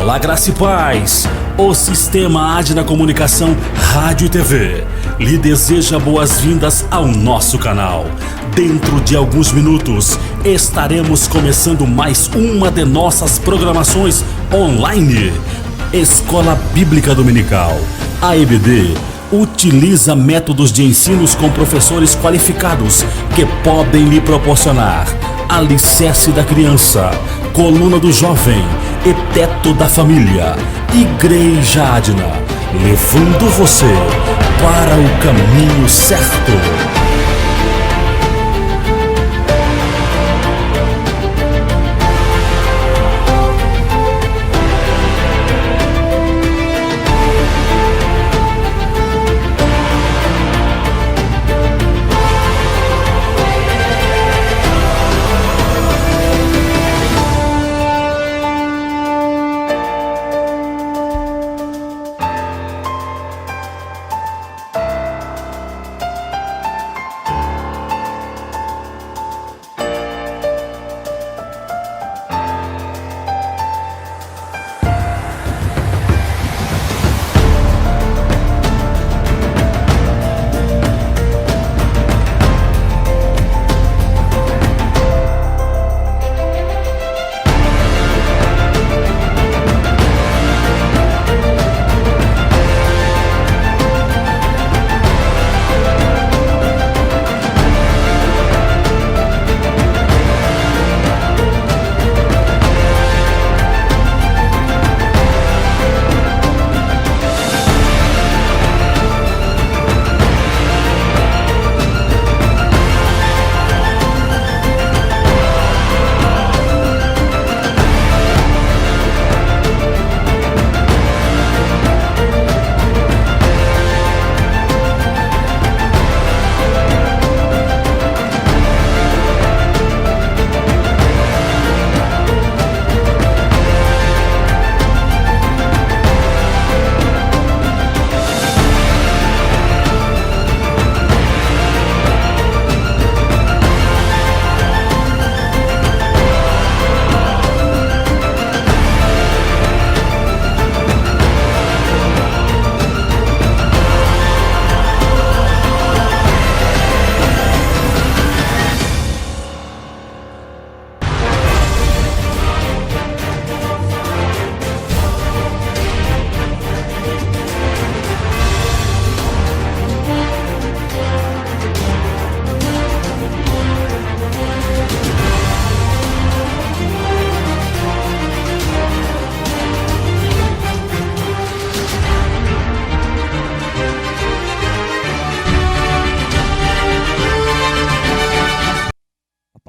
Olá, graça e paz. O Sistema Adna Comunicação Rádio e TV lhe deseja boas-vindas ao nosso canal. Dentro de alguns minutos estaremos começando mais uma de nossas programações online. Escola Bíblica Dominical, a EBD, utiliza métodos de ensinos com professores qualificados que podem lhe proporcionar alicerce da criança, coluna do jovem e teto da família. Igreja Adna, levando você para o caminho certo.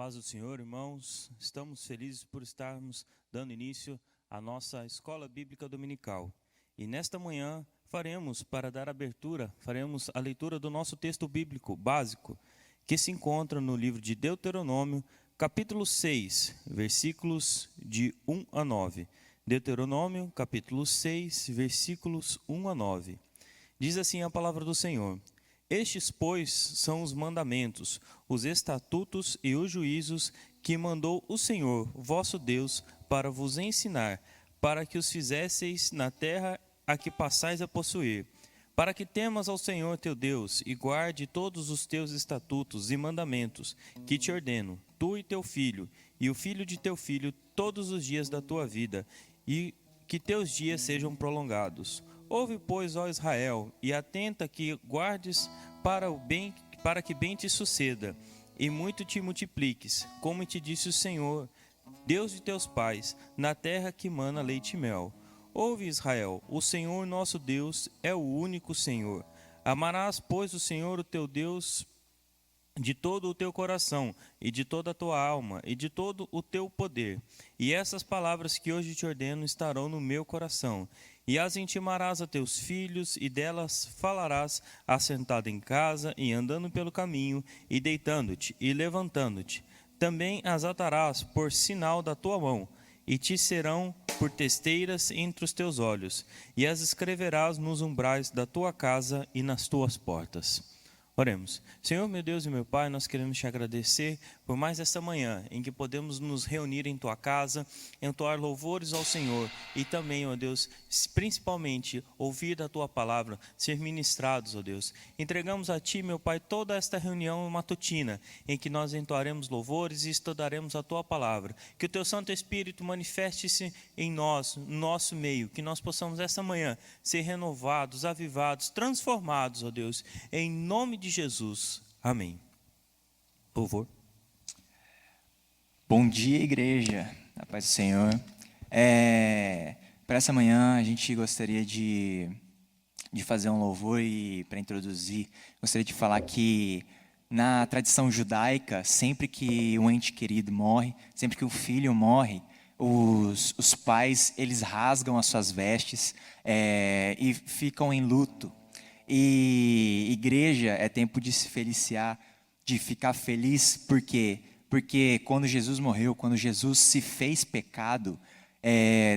Paz do Senhor, irmãos, estamos felizes por estarmos dando início à nossa Escola Bíblica Dominical. E nesta manhã para dar abertura, faremos a leitura do nosso texto bíblico básico, que se encontra no livro de Deuteronômio, capítulo 6, versículos de 1 a 9. Deuteronômio, capítulo 6, versículos 1 a 9. Diz assim a palavra do Senhor: Estes, pois, são os mandamentos, os estatutos e os juízos que mandou o Senhor, vosso Deus, para vos ensinar, para que os fizesseis na terra a que passais a possuir, para que temas ao Senhor teu Deus e guarde todos os teus estatutos e mandamentos, que te ordeno, tu e teu filho, e o filho de teu filho, todos os dias da tua vida, e que teus dias sejam prolongados. Ouve, pois, ó Israel, e atenta que guardes para que bem te suceda, e muito te multipliques, como te disse o Senhor, Deus de teus pais, na terra que mana leite e mel. Ouve, Israel, o Senhor nosso Deus é o único Senhor. Amarás, pois, o Senhor o teu Deus de todo o teu coração, e de toda a tua alma, e de todo o teu poder. E essas palavras que hoje te ordeno estarão no meu coração. E as intimarás a teus filhos, e delas falarás, assentado em casa, e andando pelo caminho, e deitando-te, e levantando-te. Também as atarás por sinal da tua mão, e te serão por testeiras entre os teus olhos, e as escreverás nos umbrais da tua casa e nas tuas portas. Oremos. Senhor, meu Deus e meu Pai, nós queremos te agradecer por mais esta manhã em que podemos nos reunir em tua casa, entoar louvores ao Senhor e também, ó Deus, principalmente ouvir da tua palavra, ser ministrados, ó Deus. Entregamos a ti, meu Pai, toda esta reunião matutina em que nós entoaremos louvores e estudaremos a tua palavra. Que o teu Santo Espírito manifeste-se em nós, no nosso meio, que nós possamos esta manhã ser renovados, avivados, transformados, ó Deus, em nome de Jesus. Amém. Louvor. Bom dia, igreja. A paz do Senhor. Para essa manhã, a gente gostaria de fazer um louvor e, para introduzir, gostaria de falar que na tradição judaica, sempre que um ente querido morre, sempre que um filho morre, os pais, eles rasgam as suas vestes e ficam em luto. E igreja é tempo de se feliciar, de ficar feliz, porque quando Jesus morreu, quando Jesus se fez pecado,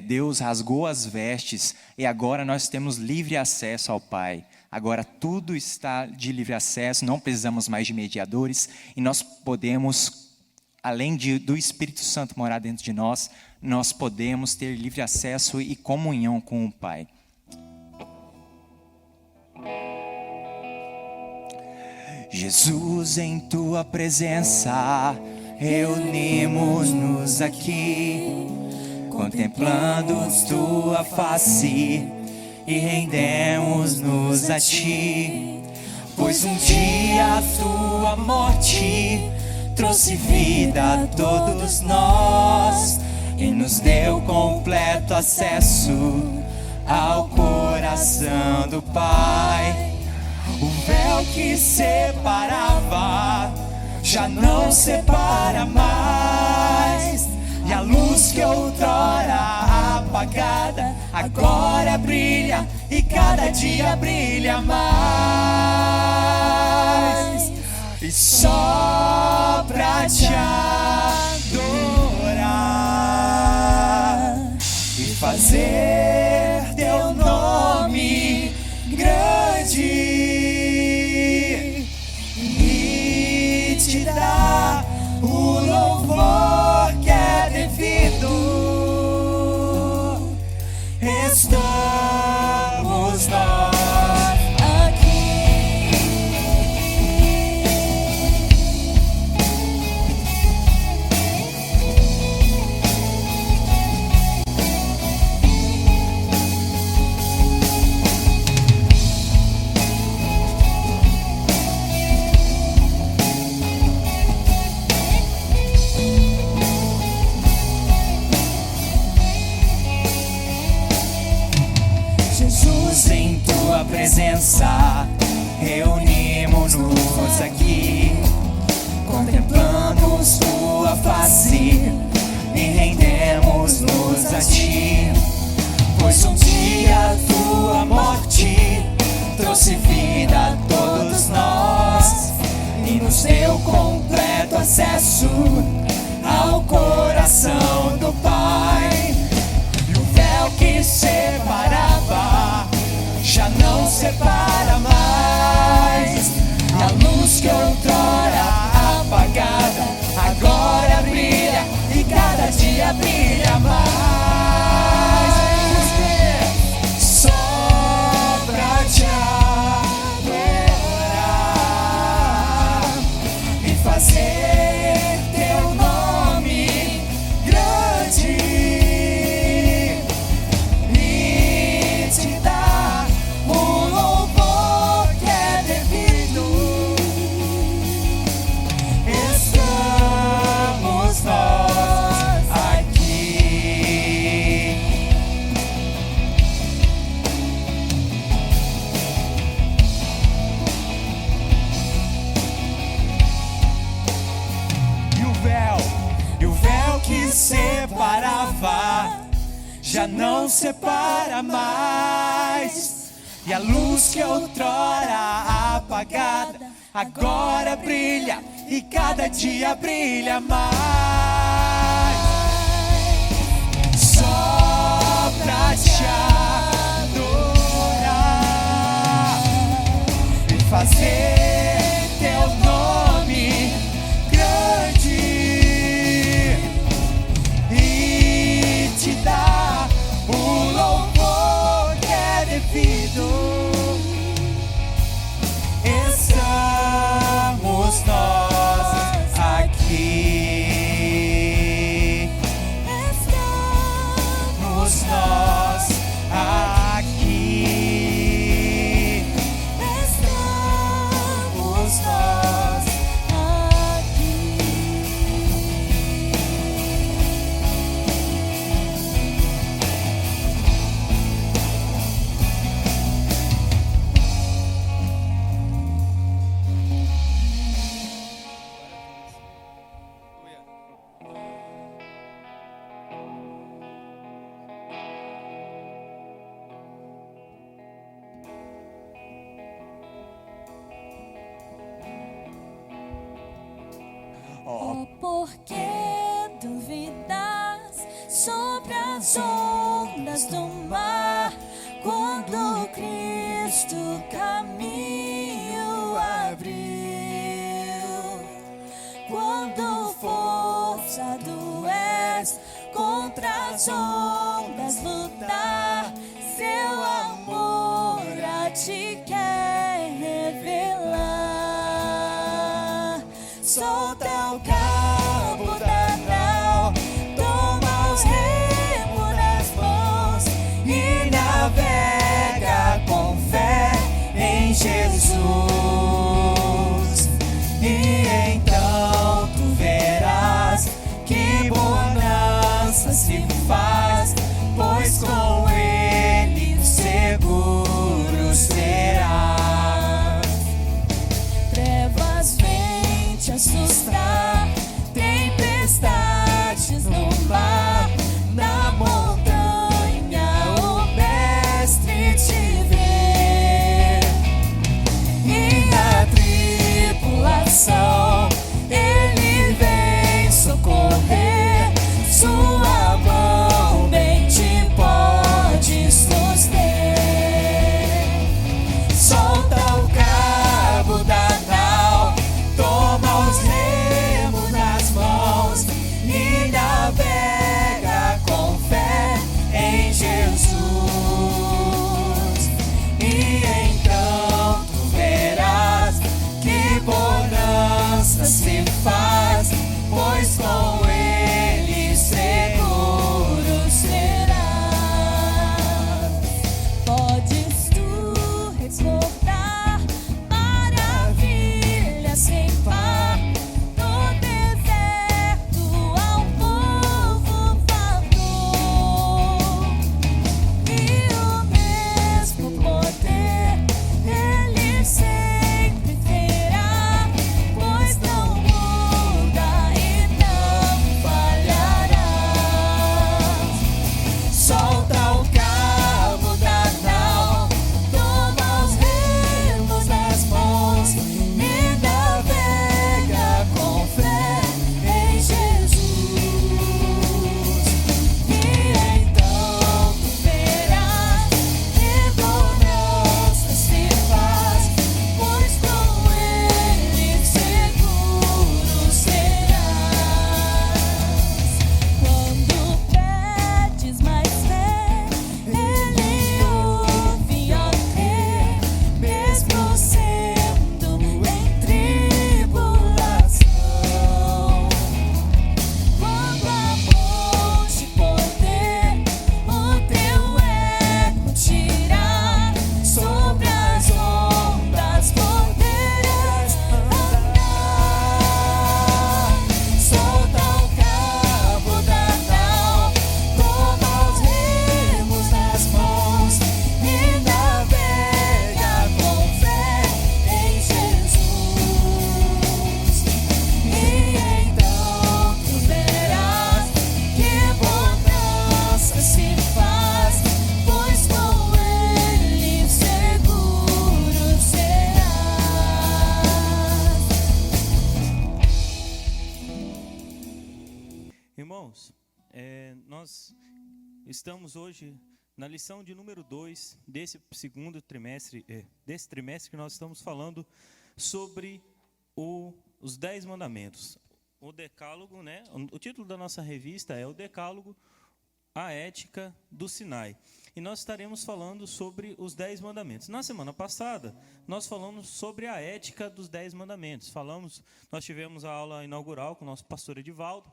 Deus rasgou as vestes e agora nós temos livre acesso ao Pai. Agora tudo está de livre acesso, não precisamos mais de mediadores e nós podemos, além do Espírito Santo morar dentro de nós, nós podemos ter livre acesso e comunhão com o Pai. Jesus, em tua presença, reunimos-nos aqui, contemplando tua face e rendemos-nos a ti. Pois um dia a tua morte trouxe vida a todos nós e nos deu completo acesso ao coração do Pai. O véu que separava já não separa mais, e a luz que outrora apagada agora brilha e cada dia brilha mais. E só pra te adorar e fazer teu nome grande e te dar o louvor que é devido. Estamos nós aqui. Jesus, em tua presença, reunimos-nos aqui, contemplamos tua face e rendemos-nos a ti. Pois um dia tua morte trouxe vida a todos nós e nos deu completo acesso ao coração do Pai. E o véu que separava já não separa mais, e a luz que outrora apagada agora brilha e cada dia brilha mais. Só pra te adorar e fazer teu nome grande e te dar o louvor que é devido. Estamos nós aqui. E o véu que separava já não separa mais, e a luz que outrora apagada agora brilha e cada dia brilha mais. Só pra te adorar e fazer Por que duvidas sobre as ondas do mar, quando Cristo caminho abriu? Quando forçado és contra as ondas lutar, seu amor a ti quer revelar. Solta o cabo da nau, toma os remos nas mãos e navega com fé em Jesus. E então tu verás que bonança se faz, pois com ele seguro serás. Trevas vêm te assustar, tempestades no mar, na montanha o mestre te vê. E na tribulação ele vem socorrer, sua mão bem te pode suster. Solta o cabo da nau, toma os remos nas mãos e navega com fé em Jesus. E então tu verás que bonança se faz, pois com ele seguro serás. Podes tu exportar maravilhas sem par, no deserto ao povo faltou. E o mesmo poder ele sempre terá, pois não muda e não falhará. Solta o cabo da nau, toma os remos nas mãos e navega com fé em Jesus. E então tu verás que bonança se faz, pois com ele seguro serás. Quando pedes mais fé, ele ouve ao crer, mesmo sendo em tribulação. Quando amor te poder, o teu eco tirar, sobre as ondas poderás andar. Solta o cabo da nau, toma os remos nas mãos e navega com fé em Jesus. E então tu verás que bonança se faz, pois com ele seguro serás. Irmãos, nós estamos hoje na lição de número 2 desse segundo trimestre, desse trimestre que nós estamos falando sobre os 10 mandamentos. O Decálogo, né? O título da nossa revista é o Decálogo, a Ética do Sinai. E nós estaremos falando sobre os 10 mandamentos. Na semana passada, nós falamos sobre a ética dos 10 mandamentos. Nós tivemos a aula inaugural com o nosso pastor Edivaldo.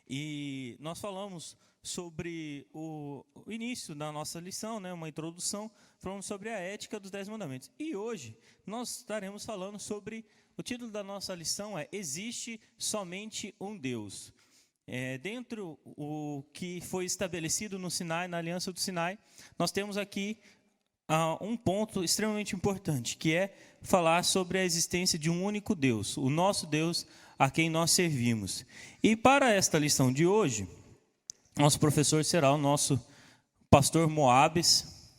E nós falamos sobre o início da nossa lição, né, uma introdução, falando sobre a ética dos 10 mandamentos. E hoje nós estaremos falando sobre, o título da nossa lição é Existe Somente um Deus. Dentro o que foi estabelecido no Sinai, na Aliança do Sinai, nós temos aqui um ponto extremamente importante, que é falar sobre a existência de um único Deus, o nosso Deus a quem nós servimos. E para esta lição de hoje, nosso professor será o nosso pastor Moabes,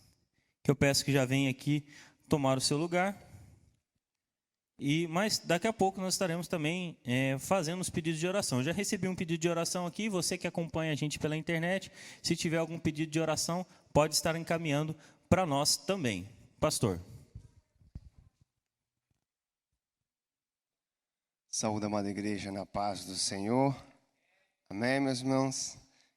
que eu peço que já venha aqui tomar o seu lugar. Mas daqui a pouco nós estaremos também fazendo os pedidos de oração. Eu já recebi um pedido de oração aqui, você que acompanha a gente pela internet, se tiver algum pedido de oração, pode estar encaminhando para nós também. Pastor. Saúde, amada igreja, na paz do Senhor. Amém, meus irmãos?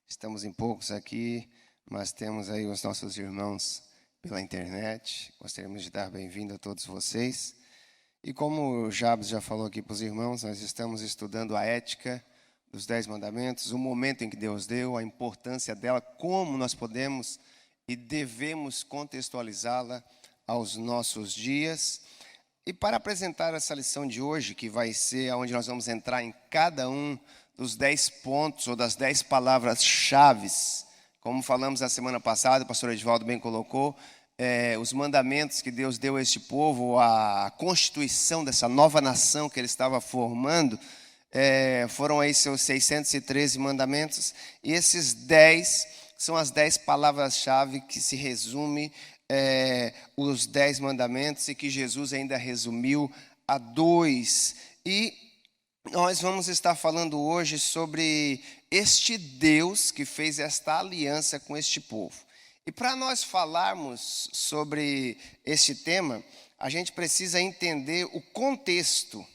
Estamos em poucos aqui, mas temos aí os nossos irmãos pela internet. Gostaríamos de dar bem-vindo a todos vocês. E como o Jabes já falou aqui para os irmãos, nós estamos estudando a ética dos 10 mandamentos, o momento em que Deus deu, a importância dela, como nós podemos e devemos contextualizá-la aos nossos dias. E para apresentar essa lição de hoje, que vai ser onde nós vamos entrar em cada um dos 10 pontos ou das 10 palavras-chave, como falamos na semana passada, o pastor Edivaldo bem colocou, os mandamentos que Deus deu a este povo, a constituição dessa nova nação que ele estava formando, foram aí seus 613 mandamentos, e esses 10 são as 10 palavras-chave que se resume os 10 mandamentos e que Jesus ainda resumiu a 2. E nós vamos estar falando hoje sobre este Deus que fez esta aliança com este povo. E para nós falarmos sobre este tema, a gente precisa entender o contexto.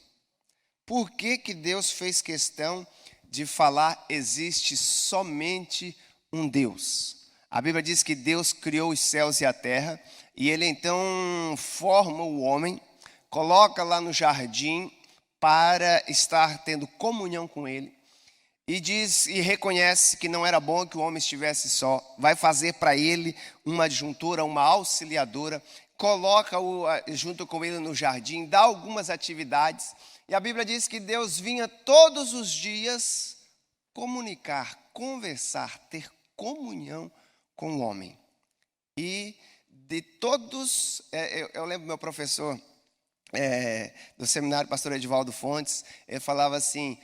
Por que que Deus fez questão de falar existe somente um Deus? A Bíblia diz que Deus criou os céus e a terra, e Ele então forma o homem, coloca lá no jardim para estar tendo comunhão com Ele, e diz e reconhece que não era bom que o homem estivesse só, vai fazer para ele uma adjuntora, uma auxiliadora, coloca-o junto com ele no jardim, dá algumas atividades, e a Bíblia diz que Deus vinha todos os dias comunicar, conversar, ter comunhão com o homem. E de todos, eu lembro meu professor do seminário, pastor Edivaldo Fontes, ele falava assim,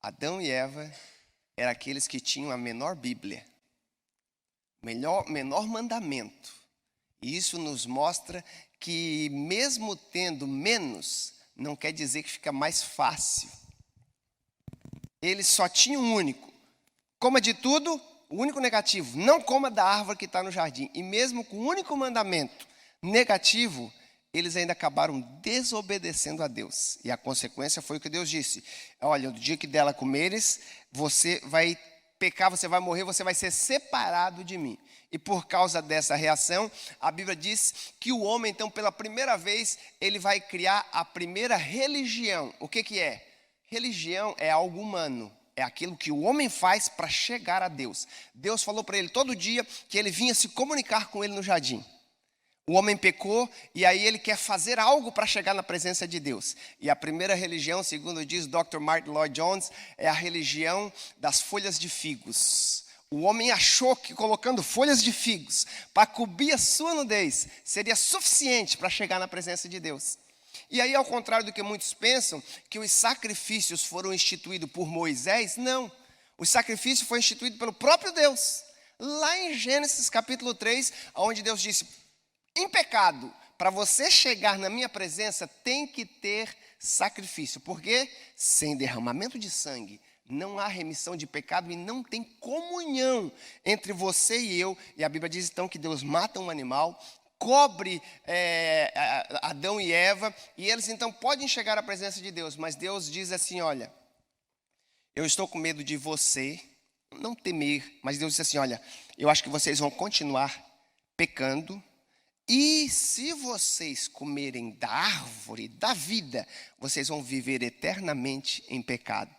Adão e Eva eram aqueles que tinham a menor Bíblia, menor mandamento. E isso nos mostra que mesmo tendo menos, não quer dizer que fica mais fácil. Eles só tinham um único. Coma de tudo, o único negativo, não coma da árvore que está no jardim. E mesmo com o único mandamento negativo, eles ainda acabaram desobedecendo a Deus. E a consequência foi o que Deus disse. Olha, no dia que dela comeres, você vai pecar, você vai morrer, você vai ser separado de mim. E por causa dessa reação, a Bíblia diz que o homem, então, pela primeira vez, ele vai criar a primeira religião. O que que é? Religião é algo humano. É aquilo que o homem faz para chegar a Deus. Deus falou para ele todo dia que ele vinha se comunicar com ele no jardim. O homem pecou e aí ele quer fazer algo para chegar na presença de Deus. E a primeira religião, segundo diz Dr. Martin Lloyd Jones, é a religião das folhas de figos. O homem achou que colocando folhas de figos para cobrir a sua nudez seria suficiente para chegar na presença de Deus. E aí, ao contrário do que muitos pensam, que os sacrifícios foram instituídos por Moisés, não. O sacrifício foi instituído pelo próprio Deus. Lá em Gênesis capítulo 3, onde Deus disse, em pecado, para você chegar na minha presença, tem que ter sacrifício. Porque sem derramamento de sangue, não há remissão de pecado e não tem comunhão entre você e eu. E a Bíblia diz então que Deus mata um animal, cobre Adão e Eva, e eles então podem chegar à presença de Deus. Mas Deus diz assim, olha, eu estou com medo de você, não temer, mas Deus diz assim, olha, eu acho que vocês vão continuar pecando, e se vocês comerem da árvore da vida, vocês vão viver eternamente em pecado.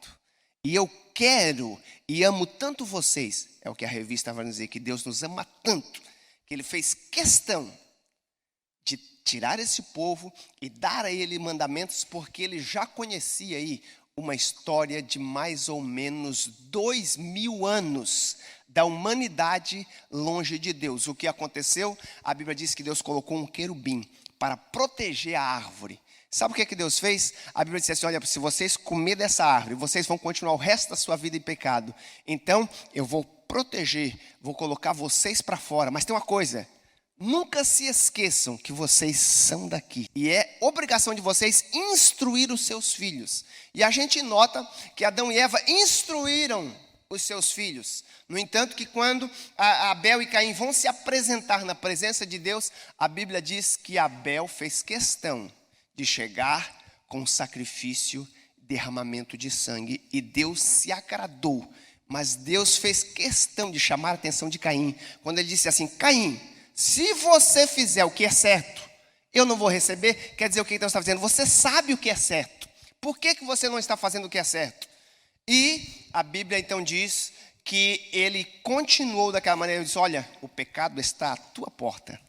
E eu quero e amo tanto vocês, é o que a revista vai dizer, que Deus nos ama tanto, que Ele fez questão de tirar esse povo e dar a ele mandamentos, porque ele já conhecia aí uma história de mais ou menos 2000 anos da humanidade longe de Deus. O que aconteceu? A Bíblia diz que Deus colocou um querubim para proteger a árvore. Sabe o que é que Deus fez? A Bíblia diz assim, olha, se vocês comerem dessa árvore, vocês vão continuar o resto da sua vida em pecado. Então, eu vou proteger, vou colocar vocês para fora. Mas tem uma coisa, nunca se esqueçam que vocês são daqui. E é obrigação de vocês instruir os seus filhos. E a gente nota que Adão e Eva instruíram os seus filhos. No entanto, que quando Abel e Caim vão se apresentar na presença de Deus, a Bíblia diz que Abel fez questão de chegar com sacrifício, derramamento de sangue, e Deus se agradou. Mas Deus fez questão de chamar a atenção de Caim, quando ele disse assim: Caim, se você fizer o que é certo, eu não vou receber. Quer dizer, o que Deus está dizendo? Você sabe o que é certo. Por que você não está fazendo o que é certo? E a Bíblia então diz que ele continuou daquela maneira. Ele disse: olha, o pecado está à tua porta.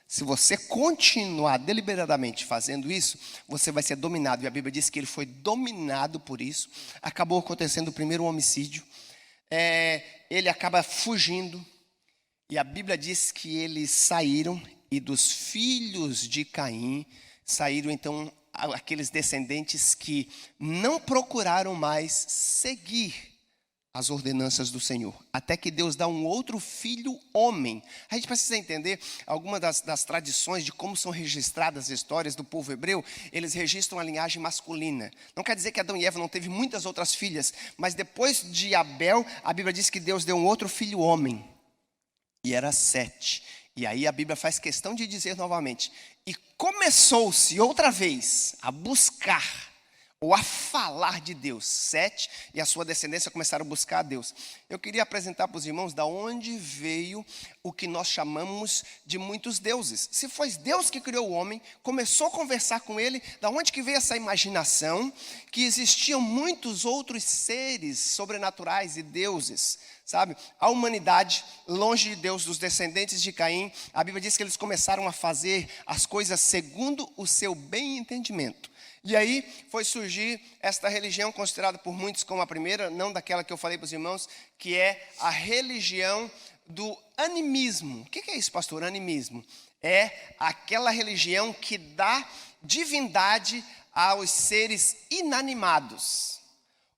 Se você continuar deliberadamente fazendo isso, você vai ser dominado. E a Bíblia diz que ele foi dominado por isso. Acabou acontecendo o primeiro homicídio. Ele acaba fugindo. E a Bíblia diz que eles saíram, e dos filhos de Caim saíram então aqueles descendentes que não procuraram mais seguir as ordenanças do Senhor, até que Deus dá um outro filho homem. A gente precisa entender algumas das tradições de como são registradas as histórias do povo hebreu. Eles registram a linhagem masculina. Não quer dizer que Adão e Eva não teve muitas outras filhas, mas depois de Abel, a Bíblia diz que Deus deu um outro filho homem, e era Sete. E aí a Bíblia faz questão de dizer novamente: e começou-se outra vez a buscar ou a falar de Deus. Sete e a sua descendência começaram a buscar a Deus. Eu queria apresentar para os irmãos da onde veio o que nós chamamos de muitos deuses. Se foi Deus que criou o homem, começou a conversar com ele, da onde que veio essa imaginação que existiam muitos outros seres sobrenaturais e deuses, sabe? A humanidade, longe de Deus, dos descendentes de Caim, a Bíblia diz que eles começaram a fazer as coisas segundo o seu bem entendimento. E aí foi surgir esta religião considerada por muitos como a primeira, não daquela que eu falei para os irmãos, que é a religião do animismo. O que é isso, pastor? Animismo é aquela religião que dá divindade aos seres inanimados.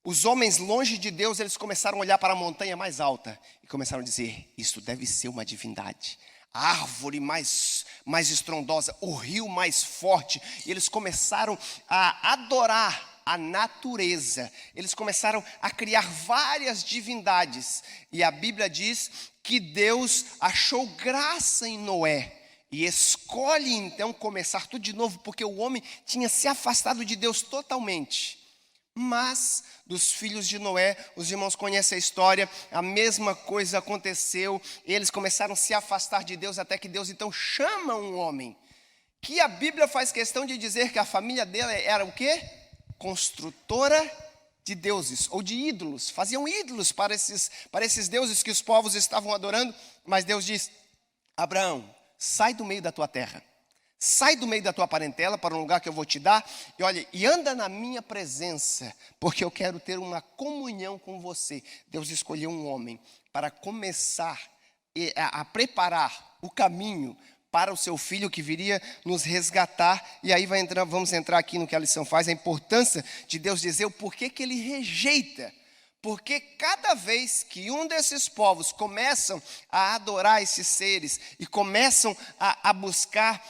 Os homens longe de Deus, eles começaram a olhar para a montanha mais alta e começaram a dizer: isso deve ser uma divindade. A árvore mais estrondosa, o rio mais forte. E eles começaram a adorar a natureza. Eles começaram a criar várias divindades. E a Bíblia diz que Deus achou graça em Noé e escolhe então começar tudo de novo, porque o homem tinha se afastado de Deus totalmente. Mas dos filhos de Noé, os irmãos conhecem a história, a mesma coisa aconteceu. Eles começaram a se afastar de Deus, até que Deus então chama um homem, que a Bíblia faz questão de dizer que a família dele era o quê? Construtora de deuses, ou de ídolos. Faziam ídolos para esses deuses que os povos estavam adorando. Mas Deus diz: Abraão, sai do meio da tua terra. Sai do meio da tua parentela para um lugar que eu vou te dar. E olha, e anda na minha presença, porque eu quero ter uma comunhão com você. Deus escolheu um homem para começar a preparar o caminho para o seu filho que viria nos resgatar. E aí vamos entrar aqui no que a lição faz, a importância de Deus dizer o porquê que ele rejeita. Porque cada vez que um desses povos começam a adorar esses seres e começam a buscar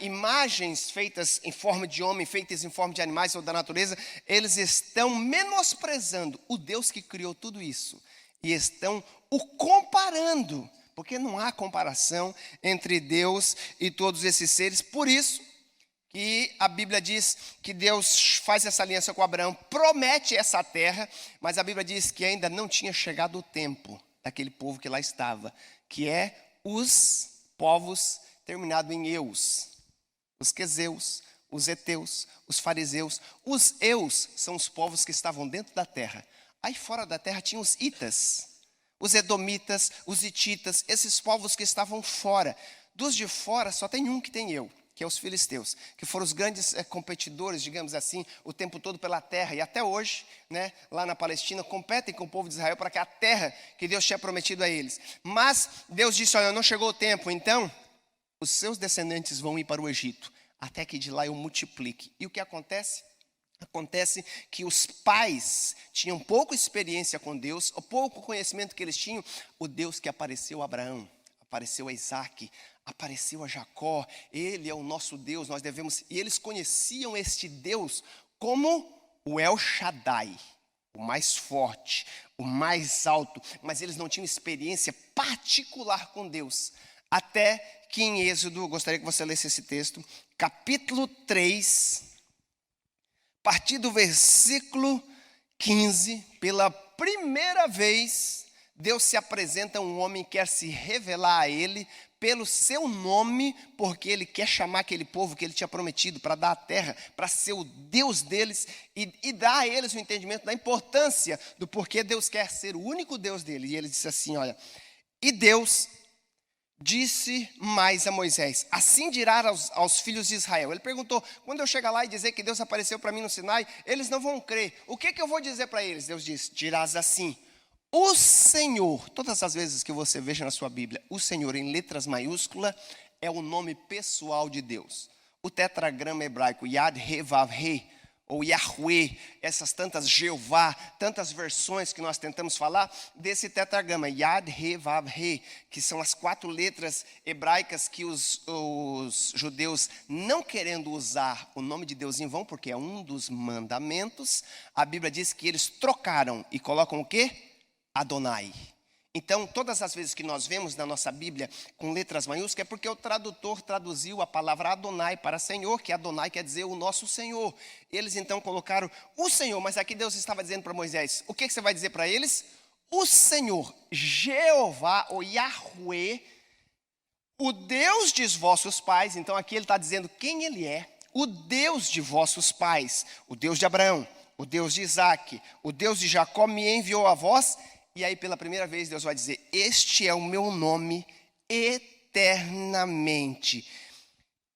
imagens feitas em forma de homem, feitas em forma de animais ou da natureza, eles estão menosprezando o Deus que criou tudo isso e estão o comparando, porque não há comparação entre Deus e todos esses seres. Por isso que a Bíblia diz que Deus faz essa aliança com Abraão, promete essa terra, mas a Bíblia diz que ainda não tinha chegado o tempo daquele povo que lá estava, que é os povos terminados em eus, os quezeus, os heteus, os fariseus. Os eus são os povos que estavam dentro da terra. Aí fora da terra tinha os itas, os edomitas, os hititas, esses povos que estavam fora. Dos de fora só tem um que tem eu, que é os filisteus, que foram os grandes competidores, digamos assim, o tempo todo pela terra. E até hoje, né, lá na Palestina, competem com o povo de Israel para que a terra que Deus tinha prometido a eles. Mas Deus disse: olha, não chegou o tempo, então os seus descendentes vão ir para o Egito, até que de lá eu multiplique. E o que acontece? Acontece que os pais tinham pouca experiência com Deus, o pouco conhecimento que eles tinham. O Deus que apareceu a Abraão, apareceu a Isaac, apareceu a Jacó, ele é o nosso Deus, nós devemos... E eles conheciam este Deus como o El Shaddai, o mais forte, o mais alto, mas eles não tinham experiência particular com Deus. Até que em Êxodo, gostaria que você lesse esse texto, capítulo 3, a partir do versículo 15, pela primeira vez, Deus se apresenta a um homem que quer se revelar a ele pelo seu nome, porque ele quer chamar aquele povo que ele tinha prometido para dar a terra, para ser o Deus deles e dar a eles o entendimento da importância do porquê Deus quer ser o único Deus dele. E ele disse assim, olha, e Deus disse mais a Moisés, assim dirá aos filhos de Israel. Ele perguntou, quando eu chegar lá e dizer que Deus apareceu para mim no Sinai, eles não vão crer. O que eu vou dizer para eles? Deus disse, dirás assim, o Senhor, todas as vezes que você veja na sua Bíblia, o Senhor em letras maiúsculas é o nome pessoal de Deus. O tetragrama hebraico Yad-He-Vav-He, ou Yahweh, essas tantas Jeová, tantas versões que nós tentamos falar desse tetragrama, Yad-He-Vav-He, que são as 4 letras hebraicas que os judeus, não querendo usar o nome de Deus em vão, porque é um dos mandamentos, a Bíblia diz que eles trocaram e colocam o quê? Adonai. Então, todas as vezes que nós vemos na nossa Bíblia com letras maiúsculas, é porque o tradutor traduziu a palavra Adonai para Senhor, que Adonai quer dizer o nosso Senhor. Eles então colocaram o Senhor, mas aqui Deus estava dizendo para Moisés, o que você vai dizer para eles? O Senhor, Jeová, ou Yahweh, o Deus de vossos pais, então aqui ele está dizendo quem ele é, o Deus de vossos pais, o Deus de Abraão, o Deus de Isaac, o Deus de Jacó me enviou a vós. E aí pela primeira vez Deus vai dizer, este é o meu nome eternamente.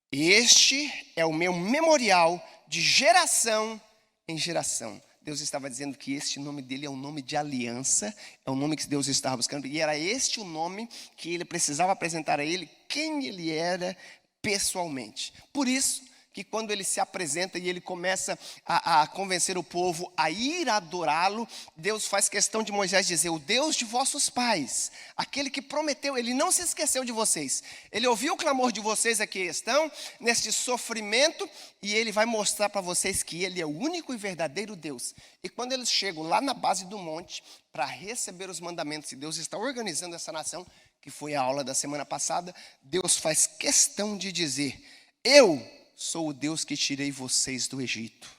Este é o meu memorial de geração em geração. Deus estava dizendo que este nome dele é um nome de aliança, é um nome que Deus estava buscando. E era este o nome que ele precisava apresentar a ele, quem ele era pessoalmente. Por isso que quando ele se apresenta e ele começa a convencer o povo a ir adorá-lo, Deus faz questão de Moisés dizer, o Deus de vossos pais, aquele que prometeu, ele não se esqueceu de vocês, ele ouviu o clamor de vocês aqui estão, neste sofrimento, e ele vai mostrar para vocês que ele é o único e verdadeiro Deus. E quando eles chegam lá na base do monte, para receber os mandamentos, e Deus está organizando essa nação, que foi a aula da semana passada, Deus faz questão de dizer, eu sou o Deus que tirei vocês do Egito.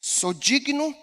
Sou digno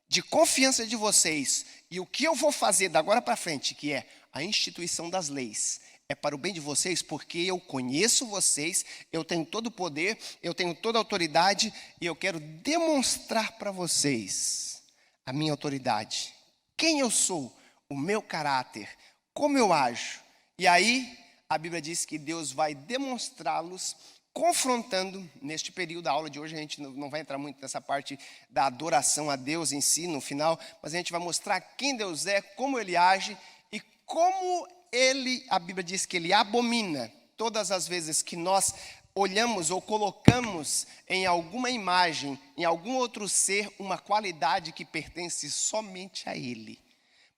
de confiança de vocês. E o que eu vou fazer da agora para frente, que é a instituição das leis, é para o bem de vocês, porque eu conheço vocês, eu tenho todo o poder, eu tenho toda a autoridade, e eu quero demonstrar para vocês a minha autoridade. Quem eu sou, o meu caráter, como eu ajo. E aí, a Bíblia diz que Deus vai demonstrá-los confrontando, neste período da aula de hoje, a gente não vai entrar muito nessa parte da adoração a Deus em si, no final, mas a gente vai mostrar quem Deus é, como Ele age e como Ele, a Bíblia diz que Ele abomina todas as vezes que nós olhamos ou colocamos em alguma imagem, em algum outro ser, uma qualidade que pertence somente a Ele.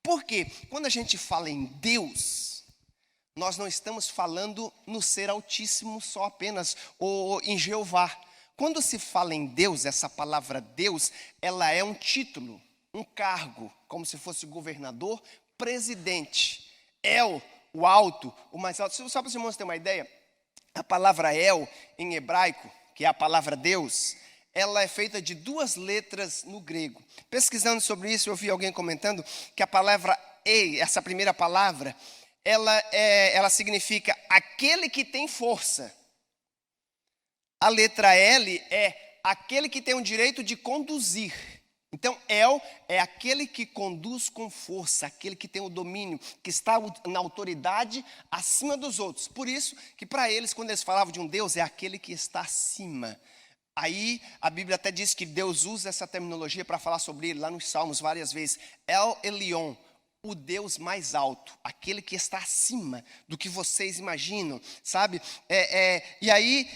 Por quê? Quando a gente fala em Deus, nós não estamos falando no ser altíssimo só apenas, ou em Jeová. Quando se fala em Deus, essa palavra Deus, ela é um título, um cargo, como se fosse governador, presidente. El, o alto, o mais alto. Só para os irmãos terem uma ideia, a palavra El, em hebraico, que é a palavra Deus, ela é feita de 2 letras no grego. Pesquisando sobre isso, eu vi alguém comentando que a palavra Ei, essa primeira palavra, ela significa aquele que tem força. A letra L é aquele que tem o direito de conduzir. Então, El é aquele que conduz com força, aquele que tem o domínio, que está na autoridade acima dos outros. Por isso que para eles, quando eles falavam de um Deus, é aquele que está acima. Aí a Bíblia até diz que Deus usa essa terminologia para falar sobre ele lá nos Salmos várias vezes. El Elyon, o Deus mais alto, aquele que está acima do que vocês imaginam, sabe? E aí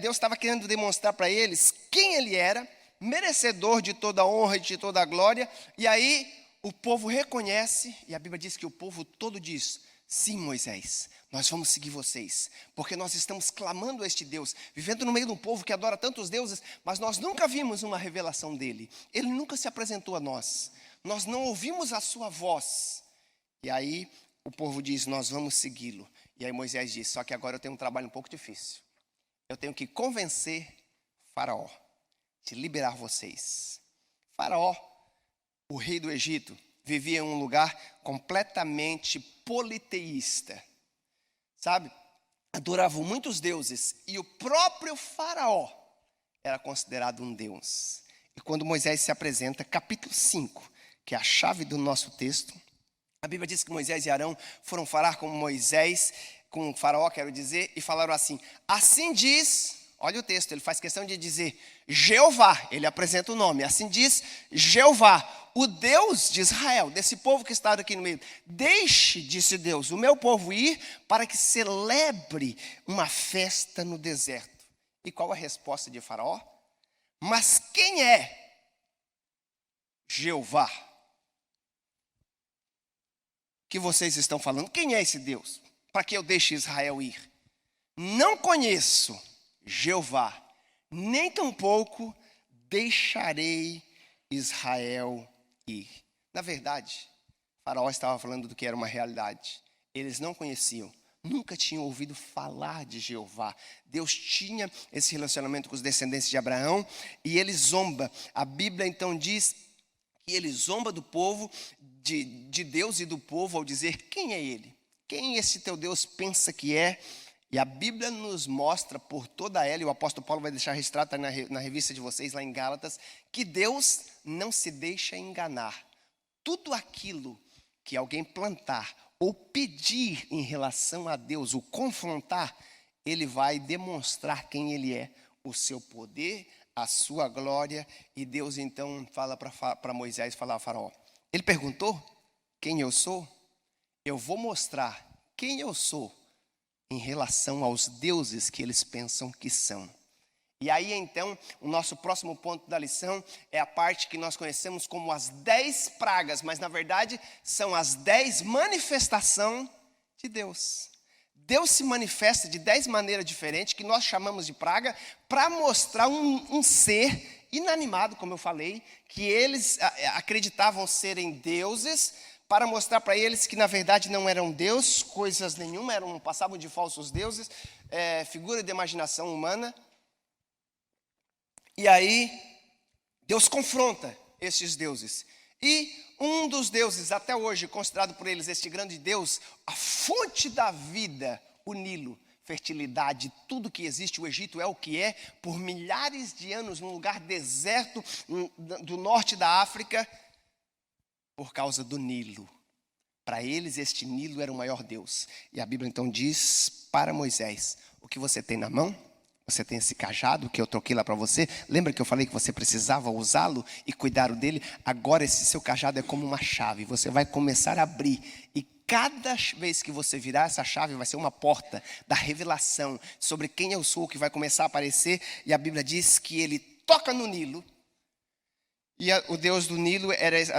Deus estava querendo demonstrar para eles quem ele era, merecedor de toda a honra e de toda a glória. E aí o povo reconhece, e a Bíblia diz que o povo todo diz, sim, Moisés, nós vamos seguir vocês, porque nós estamos clamando a este Deus, vivendo no meio de um povo que adora tantos deuses, mas nós nunca vimos uma revelação dele. Ele nunca se apresentou a nós. Nós não ouvimos a sua voz. E aí o povo diz, nós vamos segui-lo. E aí Moisés diz, só que agora eu tenho um trabalho um pouco difícil. Eu tenho que convencer Faraó de liberar vocês. Faraó, o rei do Egito, vivia em um lugar completamente politeísta. Sabe? Adoravam muitos deuses. E o próprio Faraó era considerado um deus. E quando Moisés se apresenta, capítulo 5, que é a chave do nosso texto, a Bíblia diz que Moisés e Arão foram falar com Moisés, com o Faraó, quero dizer, e falaram assim, assim diz, olha o texto, ele faz questão de dizer, Jeová, ele apresenta o nome, assim diz Jeová, o Deus de Israel, desse povo que está aqui no meio, deixe, disse Deus, o meu povo ir para que celebre uma festa no deserto. E qual a resposta de Faraó? Mas quem é Jeová que vocês estão falando? Quem é esse Deus? Para que eu deixe Israel ir? Não conheço Jeová, nem tampouco deixarei Israel ir. Na verdade, Faraó estava falando do que era uma realidade. Eles não conheciam, nunca tinham ouvido falar de Jeová. Deus tinha esse relacionamento com os descendentes de Abraão e ele zomba. A Bíblia então diz que ele zomba do povo, de Deus e do povo, ao dizer, quem é ele? Quem esse teu Deus pensa que é? E a Bíblia nos mostra por toda ela, e o apóstolo Paulo vai deixar registrado na revista de vocês, lá em Gálatas, que Deus não se deixa enganar. Tudo aquilo que alguém plantar ou pedir em relação a Deus, o confrontar, ele vai demonstrar quem ele é, o seu poder, a sua glória. E Deus então fala para Moisés, falar a Faraó. Ele perguntou quem eu sou? Eu vou mostrar quem eu sou em relação aos deuses que eles pensam que são. E aí então, o nosso próximo ponto da lição é a parte que nós conhecemos como as 10 pragas, mas na verdade são as 10 manifestações de Deus. Deus se manifesta de 10 maneiras diferentes, que nós chamamos de praga, para mostrar um ser inanimado, como eu falei, que eles acreditavam serem deuses, para mostrar para eles que na verdade não eram Deus, coisas nenhuma, passavam de falsos deuses, figura de imaginação humana. E aí, Deus confronta esses deuses. E um dos deuses, até hoje, considerado por eles este grande Deus, a fonte da vida, o Nilo, fertilidade, tudo que existe, o Egito é o que é, por milhares de anos, num lugar deserto do norte da África, por causa do Nilo. Para eles, este Nilo era o maior Deus. E a Bíblia então diz para Moisés, o que você tem na mão? Você tem esse cajado que eu troquei lá para você. Lembra que eu falei que você precisava usá-lo e cuidar dele? Agora esse seu cajado é como uma chave. Você vai começar a abrir. E cada vez que você virar essa chave, vai ser uma porta da revelação sobre quem eu sou, que vai começar a aparecer. E a Bíblia diz que ele toca no Nilo. E o deus do Nilo,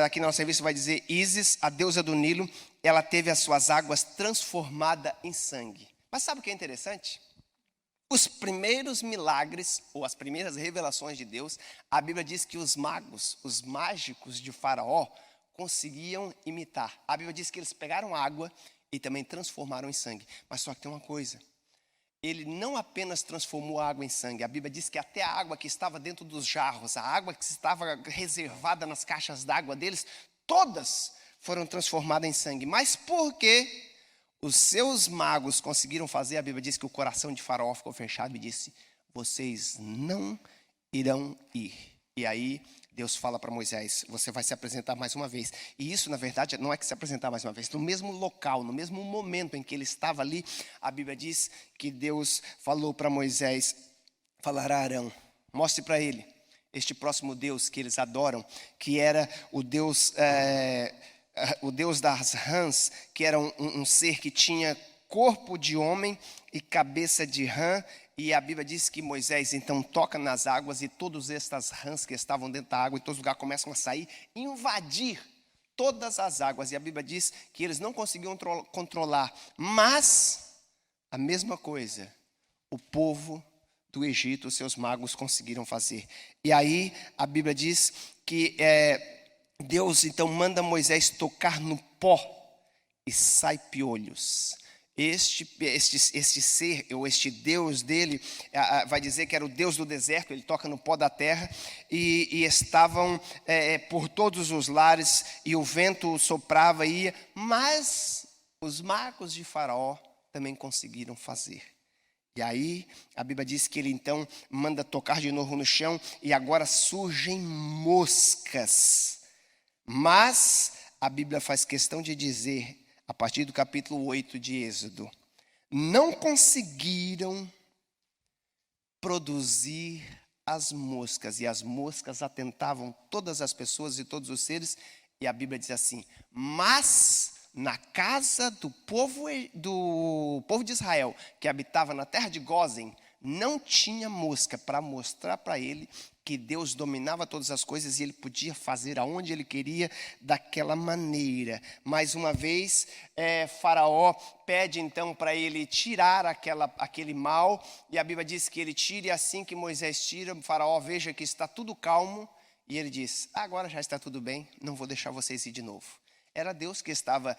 aqui na nossa revista vai dizer Ísis, a deusa do Nilo, ela teve as suas águas transformadas em sangue. Mas sabe o que é interessante? Os primeiros milagres, ou as primeiras revelações de Deus, a Bíblia diz que os magos, os mágicos de Faraó, conseguiam imitar. A Bíblia diz que eles pegaram água e também transformaram em sangue. Mas só que tem uma coisa. Ele não apenas transformou a água em sangue. A Bíblia diz que até a água que estava dentro dos jarros, a água que estava reservada nas caixas d'água deles, todas foram transformadas em sangue. Mas por quê? Os seus magos conseguiram fazer, a Bíblia diz que o coração de Faraó ficou fechado e disse, vocês não irão ir. E aí Deus fala para Moisés, você vai se apresentar mais uma vez. E isso, na verdade, não é que se apresentar mais uma vez. No mesmo local, no mesmo momento em que ele estava ali, a Bíblia diz que Deus falou para Moisés, falar a Arão, mostre para ele este próximo Deus que eles adoram, que era o Deus das rãs, que era um ser que tinha corpo de homem e cabeça de rã. E a Bíblia diz que Moisés então toca nas águas e todas estas rãs que estavam dentro da água, em todos os lugares começam a sair, invadir todas as águas. E a Bíblia diz que eles não conseguiam controlar, mas a mesma coisa o povo do Egito, os seus magos conseguiram fazer. E aí a Bíblia diz que Deus então manda Moisés tocar no pó e sai piolhos. Este ser, ou este Deus dele, vai dizer que era o Deus do deserto, ele toca no pó da terra, e estavam por todos os lares, e o vento soprava e ia, mas os magos de Faraó também conseguiram fazer. E aí a Bíblia diz que ele então manda tocar de novo no chão, e agora surgem moscas. Mas a Bíblia faz questão de dizer, a partir do capítulo 8 de Êxodo, não conseguiram produzir as moscas, e as moscas atentavam todas as pessoas e todos os seres, e a Bíblia diz assim: mas na casa do povo de Israel, que habitava na terra de Gósen, não tinha mosca, para mostrar para ele que Deus dominava todas as coisas e ele podia fazer aonde ele queria, daquela maneira. Mais uma vez, Faraó pede então para ele tirar aquele mal, e a Bíblia diz que ele tira, e assim que Moisés tira, Faraó veja que está tudo calmo, e ele diz: agora já está tudo bem, não vou deixar vocês ir de novo. Era Deus que estava,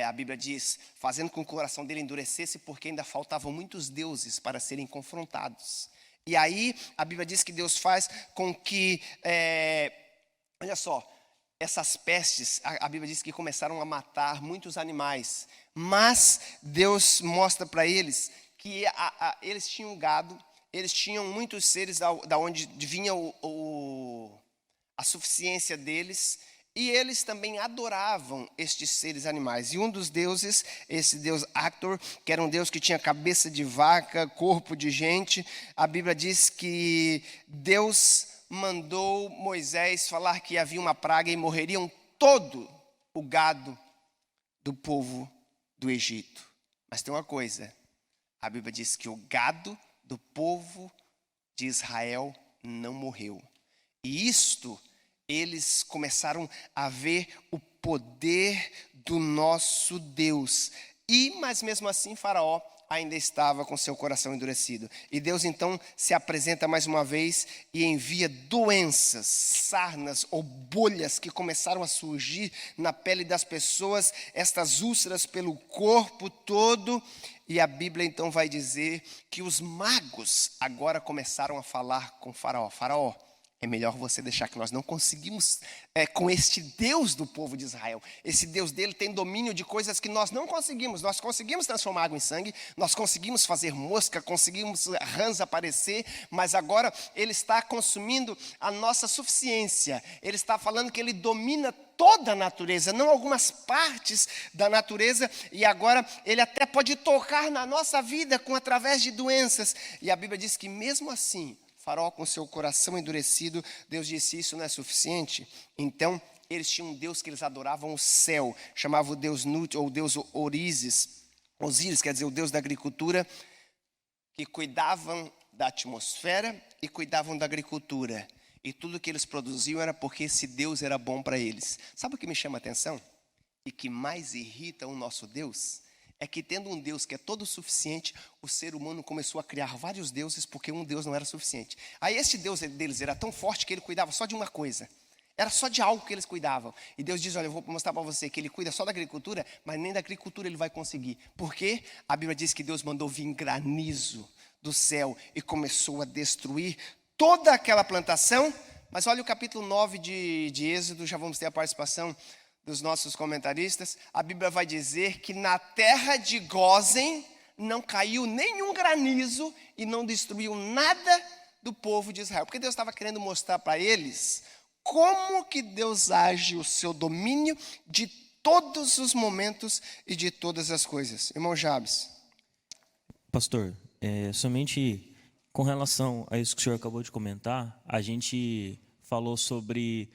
a Bíblia diz, fazendo com que o coração dele endurecesse, porque ainda faltavam muitos deuses para serem confrontados. E aí a Bíblia diz que Deus faz com que, olha só, essas pestes, a Bíblia diz que começaram a matar muitos animais. Mas Deus mostra para eles que eles tinham gado, eles tinham muitos seres da onde vinha a suficiência deles, e eles também adoravam estes seres animais. E um dos deuses, esse deus Actor, que era um deus que tinha cabeça de vaca, corpo de gente, a Bíblia diz que Deus mandou Moisés falar que havia uma praga e morreriam todo o gado do povo do Egito. Mas tem uma coisa, a Bíblia diz que o gado do povo de Israel não morreu. E isto, eles começaram a ver o poder do nosso Deus. Mas mesmo assim Faraó ainda estava com seu coração endurecido. E Deus então se apresenta mais uma vez e envia doenças, sarnas ou bolhas que começaram a surgir na pele das pessoas, estas úlceras pelo corpo todo. E a Bíblia então vai dizer que os magos agora começaram a falar com Faraó: Faraó, é melhor você deixar, que nós não conseguimos com este Deus do povo de Israel. Esse Deus dele tem domínio de coisas que nós não conseguimos. Nós conseguimos transformar água em sangue, nós conseguimos fazer mosca, conseguimos rãs aparecer, mas agora ele está consumindo a nossa suficiência. Ele está falando que ele domina toda a natureza, não algumas partes da natureza, e agora ele até pode tocar na nossa vida através de doenças. E a Bíblia diz que mesmo assim, Faraó, com seu coração endurecido, Deus disse: isso não é suficiente. Então, eles tinham um Deus que eles adoravam, o céu, chamava o Deus Nut, ou Deus Osíris, quer dizer, o Deus da agricultura, que cuidavam da atmosfera e cuidavam da agricultura. E tudo que eles produziam era porque esse Deus era bom para eles. Sabe o que me chama a atenção? E que mais irrita o nosso Deus? É que, tendo um Deus que é todo suficiente, o ser humano começou a criar vários deuses, porque um Deus não era suficiente. Aí este Deus deles era tão forte que ele cuidava só de uma coisa. Era só de algo que eles cuidavam. E Deus diz: olha, eu vou mostrar para você que ele cuida só da agricultura, mas nem da agricultura ele vai conseguir. Por quê? A Bíblia diz que Deus mandou vir granizo do céu e começou a destruir toda aquela plantação. Mas olha o capítulo 9 de Êxodo, já vamos ter a participação dos nossos comentaristas. A Bíblia vai dizer que na terra de Gósen não caiu nenhum granizo e não destruiu nada do povo de Israel. Porque Deus estava querendo mostrar para eles como que Deus age, o seu domínio de todos os momentos e de todas as coisas. Irmão Jabes. Pastor, somente com relação a isso que o senhor acabou de comentar, a gente falou sobre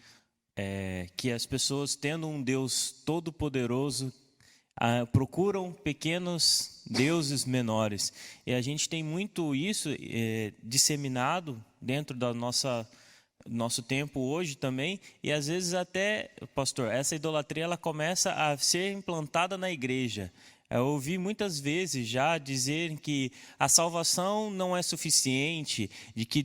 que as pessoas, tendo um Deus todo-poderoso, procuram pequenos deuses menores. E a gente tem muito isso disseminado dentro da nosso tempo hoje também. E às vezes até, pastor, essa idolatria ela começa a ser implantada na igreja. Eu ouvi muitas vezes já dizer que a salvação não é suficiente, de que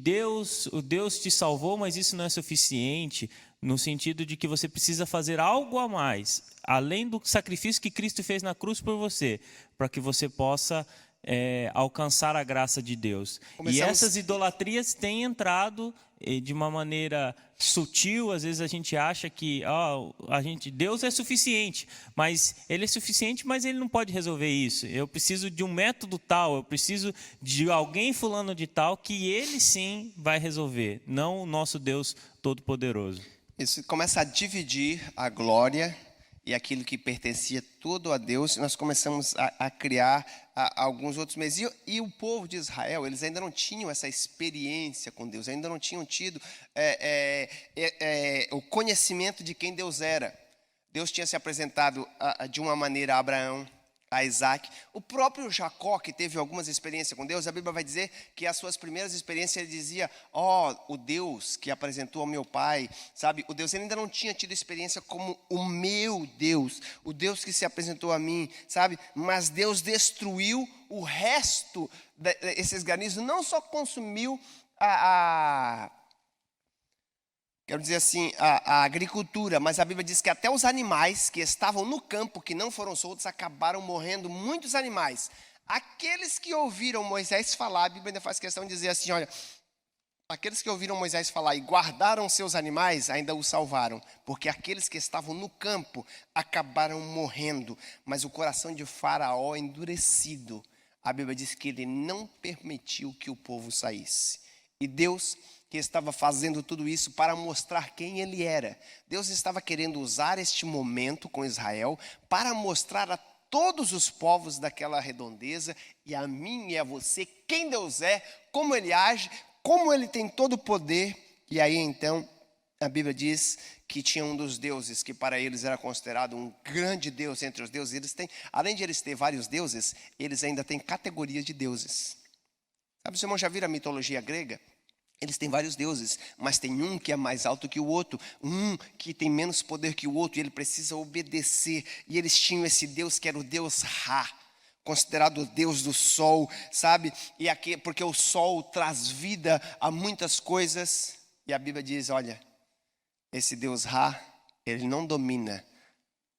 o Deus te salvou, mas isso não é suficiente, no sentido de que você precisa fazer algo a mais, além do sacrifício que Cristo fez na cruz por você, para que você possa alcançar a graça de Deus. E essas idolatrias têm entrado de uma maneira sutil. Às vezes a gente acha que Deus é suficiente, mas Ele é suficiente, mas Ele não pode resolver isso. Eu preciso de um método tal, eu preciso de alguém fulano de tal, que Ele sim vai resolver, não o nosso Deus Todo-Poderoso. Isso começa a dividir a glória e aquilo que pertencia tudo a Deus. Nós começamos a criar alguns outros meios. E o povo de Israel, eles ainda não tinham essa experiência com Deus, ainda não tinham tido o conhecimento de quem Deus era. Deus tinha se apresentado de uma maneira a Abraão, a Isaac. O próprio Jacó, que teve algumas experiências com Deus, a Bíblia vai dizer que as suas primeiras experiências ele dizia: o Deus que apresentou ao meu pai, sabe? O Deus, ele ainda não tinha tido experiência como o meu Deus, o Deus que se apresentou a mim, sabe? Mas Deus destruiu o resto desses graniços, não só consumiu quero dizer assim, a agricultura, mas a Bíblia diz que até os animais que estavam no campo, que não foram soltos, acabaram morrendo, muitos animais. Aqueles que ouviram Moisés falar, a Bíblia ainda faz questão de dizer assim, olha, aqueles que ouviram Moisés falar e guardaram seus animais, ainda os salvaram, porque aqueles que estavam no campo acabaram morrendo, mas o coração de Faraó endurecido, a Bíblia diz que ele não permitiu que o povo saísse. E Deus, que estava fazendo tudo isso para mostrar quem ele era. Deus estava querendo usar este momento com Israel para mostrar a todos os povos daquela redondeza e a mim e a você quem Deus é, como ele age, como ele tem todo o poder. E aí então a Bíblia diz que tinha um dos deuses que para eles era considerado um grande deus entre os deuses. Eles têm, além de eles ter vários deuses, eles ainda têm categorias de deuses. Sabe, os irmãos já viram a mitologia grega? Eles têm vários deuses, mas tem um que é mais alto que o outro, um que tem menos poder que o outro, e ele precisa obedecer. E eles tinham esse Deus que era o Deus Ra, considerado o Deus do sol, sabe? E aqui, porque o sol traz vida a muitas coisas. E a Bíblia diz, olha, esse Deus Ra, ele não domina.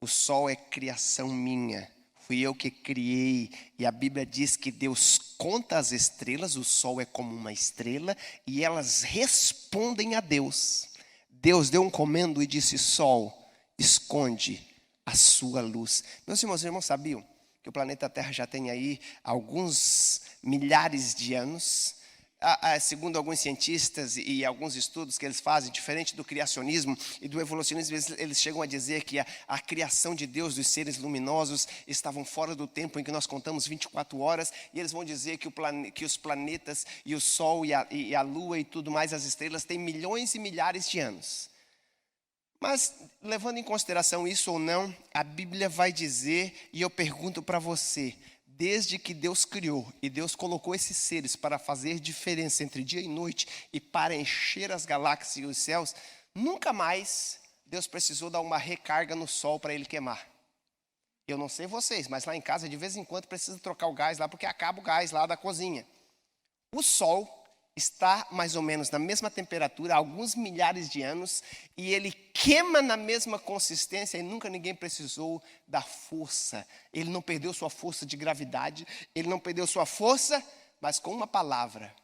O sol é criação minha. Fui eu que criei, e a Bíblia diz que Deus conta as estrelas, o sol é como uma estrela, e elas respondem a Deus. Deus deu um comando e disse, sol, esconde a sua luz. Meus irmãos sabiam que o planeta Terra já tem aí alguns milhares de anos? Segundo alguns cientistas e alguns estudos que eles fazem, diferente do criacionismo e do evolucionismo, eles chegam a dizer que a criação de Deus dos seres luminosos estavam fora do tempo em que nós contamos 24 horas, e eles vão dizer que os planetas e o Sol e a Lua e tudo mais, as estrelas, têm milhões e milhares de anos. Mas, levando em consideração isso ou não, a Bíblia vai dizer, e eu pergunto para você, desde que Deus criou e Deus colocou esses seres para fazer diferença entre dia e noite e para encher as galáxias e os céus, nunca mais Deus precisou dar uma recarga no sol para ele queimar. Eu não sei vocês, mas lá em casa de vez em quando precisa trocar o gás lá porque acaba o gás lá da cozinha. O sol está mais ou menos na mesma temperatura há alguns milhares de anos e ele queima na mesma consistência e nunca ninguém precisou da força. Ele não perdeu sua força de gravidade, ele não perdeu sua força, mas com uma palavra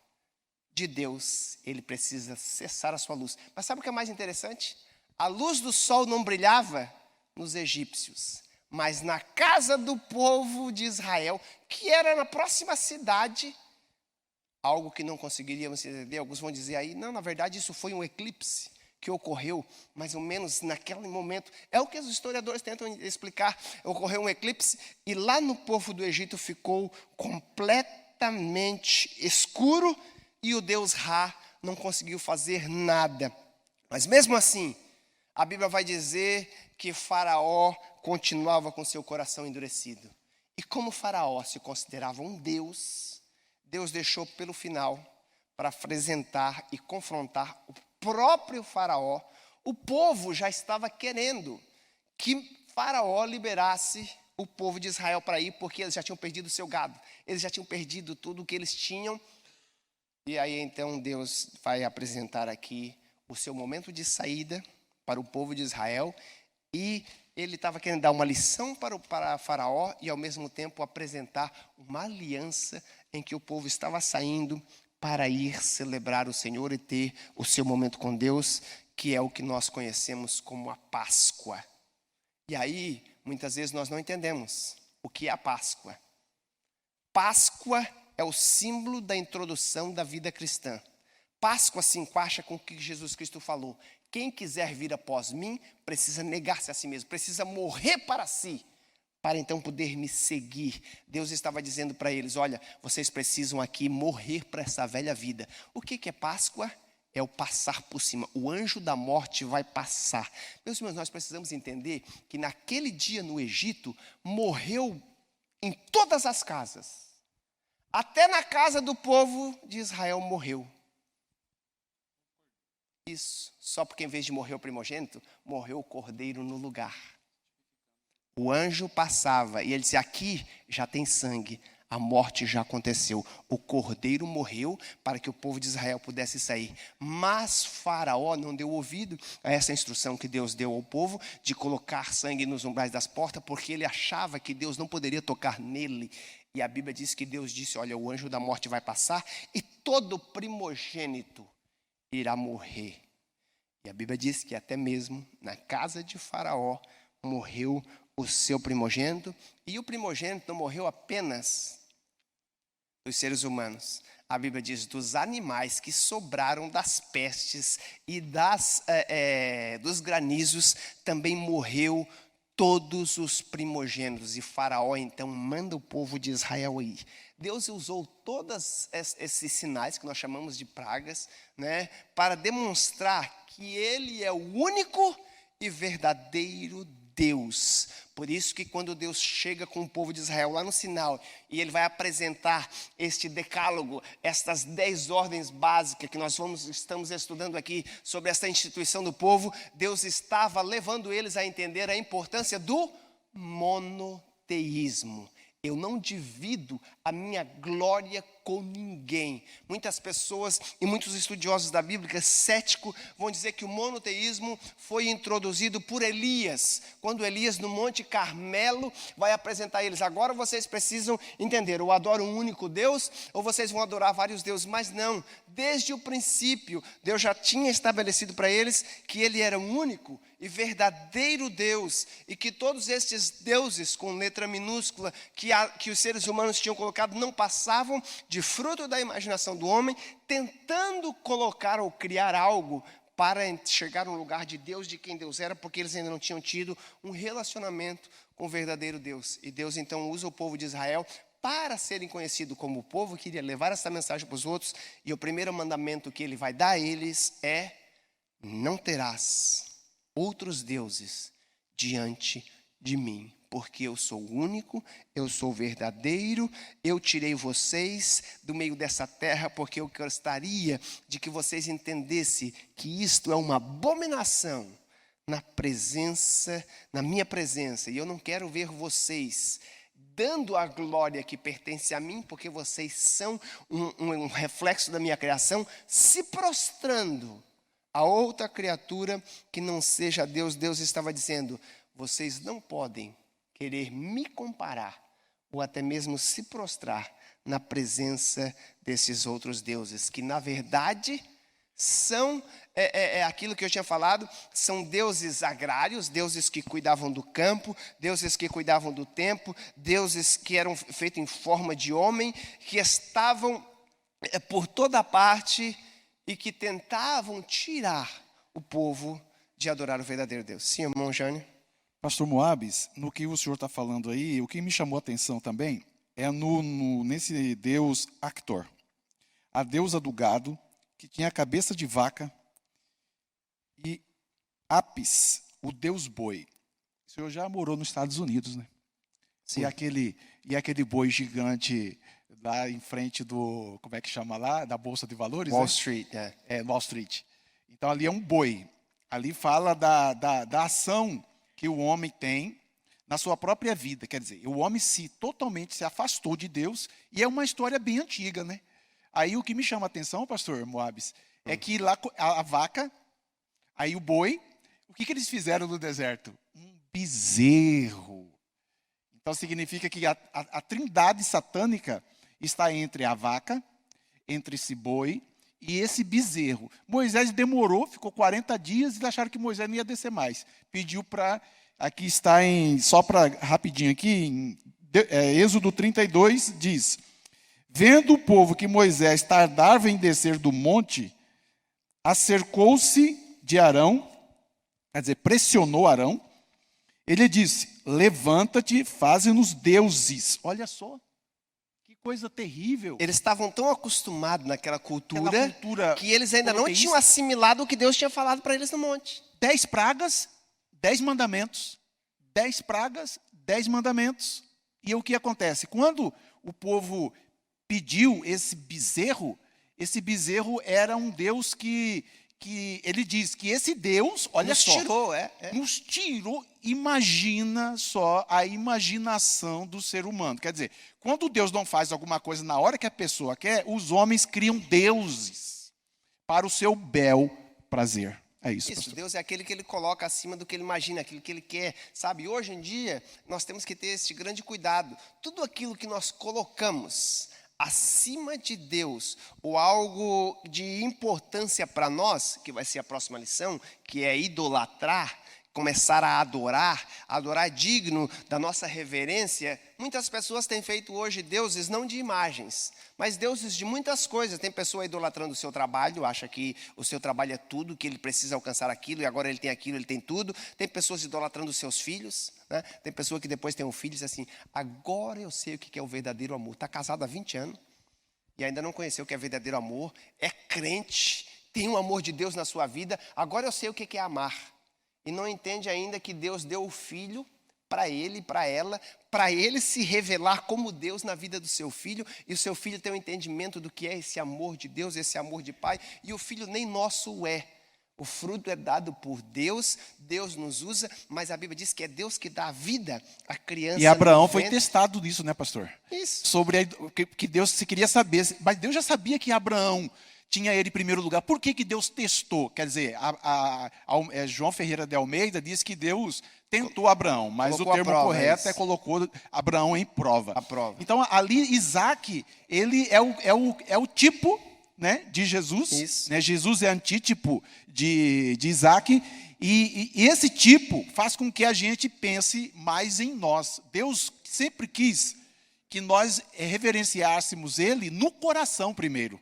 de Deus, ele precisa cessar a sua luz. Mas sabe o que é mais interessante? A luz do sol não brilhava nos egípcios, mas na casa do povo de Israel, que era na próxima cidade, algo que não conseguiríamos entender. Alguns vão dizer aí, não, na verdade isso foi um eclipse que ocorreu mais ou menos naquele momento. É o que os historiadores tentam explicar. Ocorreu um eclipse e lá no povo do Egito ficou completamente escuro e o Deus Ra não conseguiu fazer nada. Mas mesmo assim, a Bíblia vai dizer que Faraó continuava com seu coração endurecido. E como Faraó se considerava um Deus, Deus deixou pelo final para apresentar e confrontar o próprio Faraó. O povo já estava querendo que Faraó liberasse o povo de Israel para ir, porque eles já tinham perdido o seu gado. Eles já tinham perdido tudo o que eles tinham. E aí então Deus vai apresentar aqui o seu momento de saída para o povo de Israel. E ele estava querendo dar uma lição para Faraó e ao mesmo tempo apresentar uma aliança em que o povo estava saindo para ir celebrar o Senhor e ter o seu momento com Deus, que é o que nós conhecemos como a Páscoa. E aí, muitas vezes nós não entendemos o que é a Páscoa. Páscoa é o símbolo da introdução da vida cristã. Páscoa se encaixa com o que Jesus Cristo falou. Quem quiser vir após mim, precisa negar-se a si mesmo, precisa morrer para si, para então poder me seguir. Deus estava dizendo para eles, olha, vocês precisam aqui morrer para essa velha vida. O que é Páscoa? É o passar por cima. O anjo da morte vai passar. Meus irmãos, nós precisamos entender que naquele dia no Egito, morreu em todas as casas. Até na casa do povo de Israel morreu. Isso, só porque em vez de morrer o primogênito, morreu o cordeiro no lugar. O anjo passava e ele dizia, aqui já tem sangue, a morte já aconteceu. O cordeiro morreu para que o povo de Israel pudesse sair. Mas Faraó não deu ouvido a essa instrução que Deus deu ao povo de colocar sangue nos umbrais das portas, porque ele achava que Deus não poderia tocar nele. E a Bíblia diz que Deus disse, olha, o anjo da morte vai passar e todo primogênito irá morrer. E a Bíblia diz que até mesmo na casa de Faraó morreu o seu primogênito. E o primogênito não morreu apenas dos seres humanos. A Bíblia diz dos animais que sobraram das pestes e dos granizos, também morreu todos os primogênitos. E Faraó então manda o povo de Israel ir. Deus usou todos esses sinais que nós chamamos de pragas, né, para demonstrar que Ele é o único e verdadeiro Deus. Por isso que quando Deus chega com o povo de Israel lá no Sinai e Ele vai apresentar este decálogo, estas 10 ordens básicas que nós estamos estudando aqui sobre essa instituição do povo, Deus estava levando eles a entender a importância do monoteísmo. Eu não divido a minha glória com ninguém. Muitas pessoas e muitos estudiosos da Bíblia, céticos, vão dizer que o monoteísmo foi introduzido por Elias. Quando Elias, no Monte Carmelo, vai apresentar a eles. Agora vocês precisam entender, ou adoram um único Deus, ou vocês vão adorar vários deuses. Mas não, desde o princípio, Deus já tinha estabelecido para eles que Ele era o único e verdadeiro Deus. E que todos estes deuses, com letra minúscula, que os seres humanos tinham colocado, não passavam de fruto da imaginação do homem, tentando colocar ou criar algo para chegar no lugar de Deus, de quem Deus era, porque eles ainda não tinham tido um relacionamento com o verdadeiro Deus. E Deus então usa o povo de Israel para serem conhecidos como o povo que iria levar essa mensagem para os outros. E o primeiro mandamento que Ele vai dar a eles é: não terás outros deuses diante de mim. Porque eu sou o único, eu sou o verdadeiro, eu tirei vocês do meio dessa terra, porque eu gostaria de que vocês entendessem que isto é uma abominação na minha presença. E eu não quero ver vocês dando a glória que pertence a mim, porque vocês são um reflexo da minha criação, se prostrando a outra criatura que não seja Deus. Deus estava dizendo, vocês não podem querer me comparar ou até mesmo se prostrar na presença desses outros deuses, que na verdade são aquilo que eu tinha falado, são deuses agrários, deuses que cuidavam do campo, deuses que cuidavam do tempo, deuses que eram feitos em forma de homem, que estavam por toda parte e que tentavam tirar o povo de adorar o verdadeiro Deus. Sim, irmão Jânio? Pastor Moabes, no que o senhor está falando aí, o que me chamou a atenção também é nesse deus Actor, a deusa do gado, que tinha a cabeça de vaca, e Apis, o deus boi. O senhor já morou nos Estados Unidos, né? Sim. E aquele boi gigante lá em frente do, como é que chama lá? Da Bolsa de Valores? Wall né? Street, Wall Street. Então ali é um boi. Ali fala da ação que o homem tem na sua própria vida. Quer dizer, o homem totalmente se afastou de Deus, e é uma história bem antiga, né? Aí o que me chama a atenção, pastor Moabes, é que lá a vaca, aí o boi, o que eles fizeram no deserto? Um bezerro. Então significa que a trindade satânica está entre a vaca, entre esse boi e esse bezerro. Moisés demorou, ficou 40 dias e acharam que Moisés não ia descer mais. Pediu para, aqui está só para rapidinho aqui, Êxodo 32 diz: vendo o povo que Moisés tardava em descer do monte, acercou-se de Arão, quer dizer, pressionou Arão. Ele disse: levanta-te, faze-nos deuses. Olha só, que coisa terrível. Eles estavam tão acostumados naquela cultura, Aquela cultura que eles ainda não monoteísta. tinham assimilado o que Deus tinha falado para eles no monte. 10 pragas, 10 mandamentos. 10 pragas, 10 mandamentos. E o que acontece? Quando o povo pediu esse bezerro era um Deus que ele diz que esse Deus, olha Nos só, tirou, nos tirou. Imagina só a imaginação do ser humano. Quer dizer, quando Deus não faz alguma coisa na hora que a pessoa quer, os homens criam deuses para o seu bel prazer. É isso, Isso, pastor. Deus é aquele que ele coloca acima do que ele imagina, aquilo que ele quer, sabe? Hoje em dia, nós temos que ter esse grande cuidado. Tudo aquilo que nós colocamos acima de Deus, ou algo de importância para nós, que vai ser a próxima lição, que é idolatrar, começar a adorar digno da nossa reverência. Muitas pessoas têm feito hoje deuses não de imagens, mas deuses de muitas coisas. Tem pessoa idolatrando o seu trabalho, acha que o seu trabalho é tudo, que ele precisa alcançar aquilo, e agora ele tem aquilo, ele tem tudo. Tem pessoas idolatrando os seus filhos, né? Tem pessoa que depois tem um filho e diz assim: agora eu sei o que é o verdadeiro amor. Está casado há 20 anos e ainda não conheceu o que é verdadeiro amor, é crente, tem um amor de Deus na sua vida, agora eu sei o que é amar. E não entende ainda que Deus deu o filho para ele, para ela, para ele se revelar como Deus na vida do seu filho, e o seu filho tem um entendimento do que é esse amor de Deus, esse amor de pai, e o filho nem nosso é. O fruto é dado por Deus, Deus nos usa, mas a Bíblia diz que é Deus que dá a vida à criança. E Abraão no foi ventre. testado nisso, né, pastor? Isso. Sobre que Deus se queria saber, mas Deus já sabia que Abraão tinha ele em primeiro lugar. Por que Deus testou? Quer dizer, João Ferreira de Almeida diz que Deus tentou Abraão, mas Colocou o termo à prova, correto isso. é colocou Abraão em prova. À prova. Então, ali, Isaac, ele é o tipo, né, de Jesus. Isso. Né? Jesus é antítipo de Isaac. E esse tipo faz com que a gente pense mais em nós. Deus sempre quis que nós reverenciássemos ele no coração primeiro.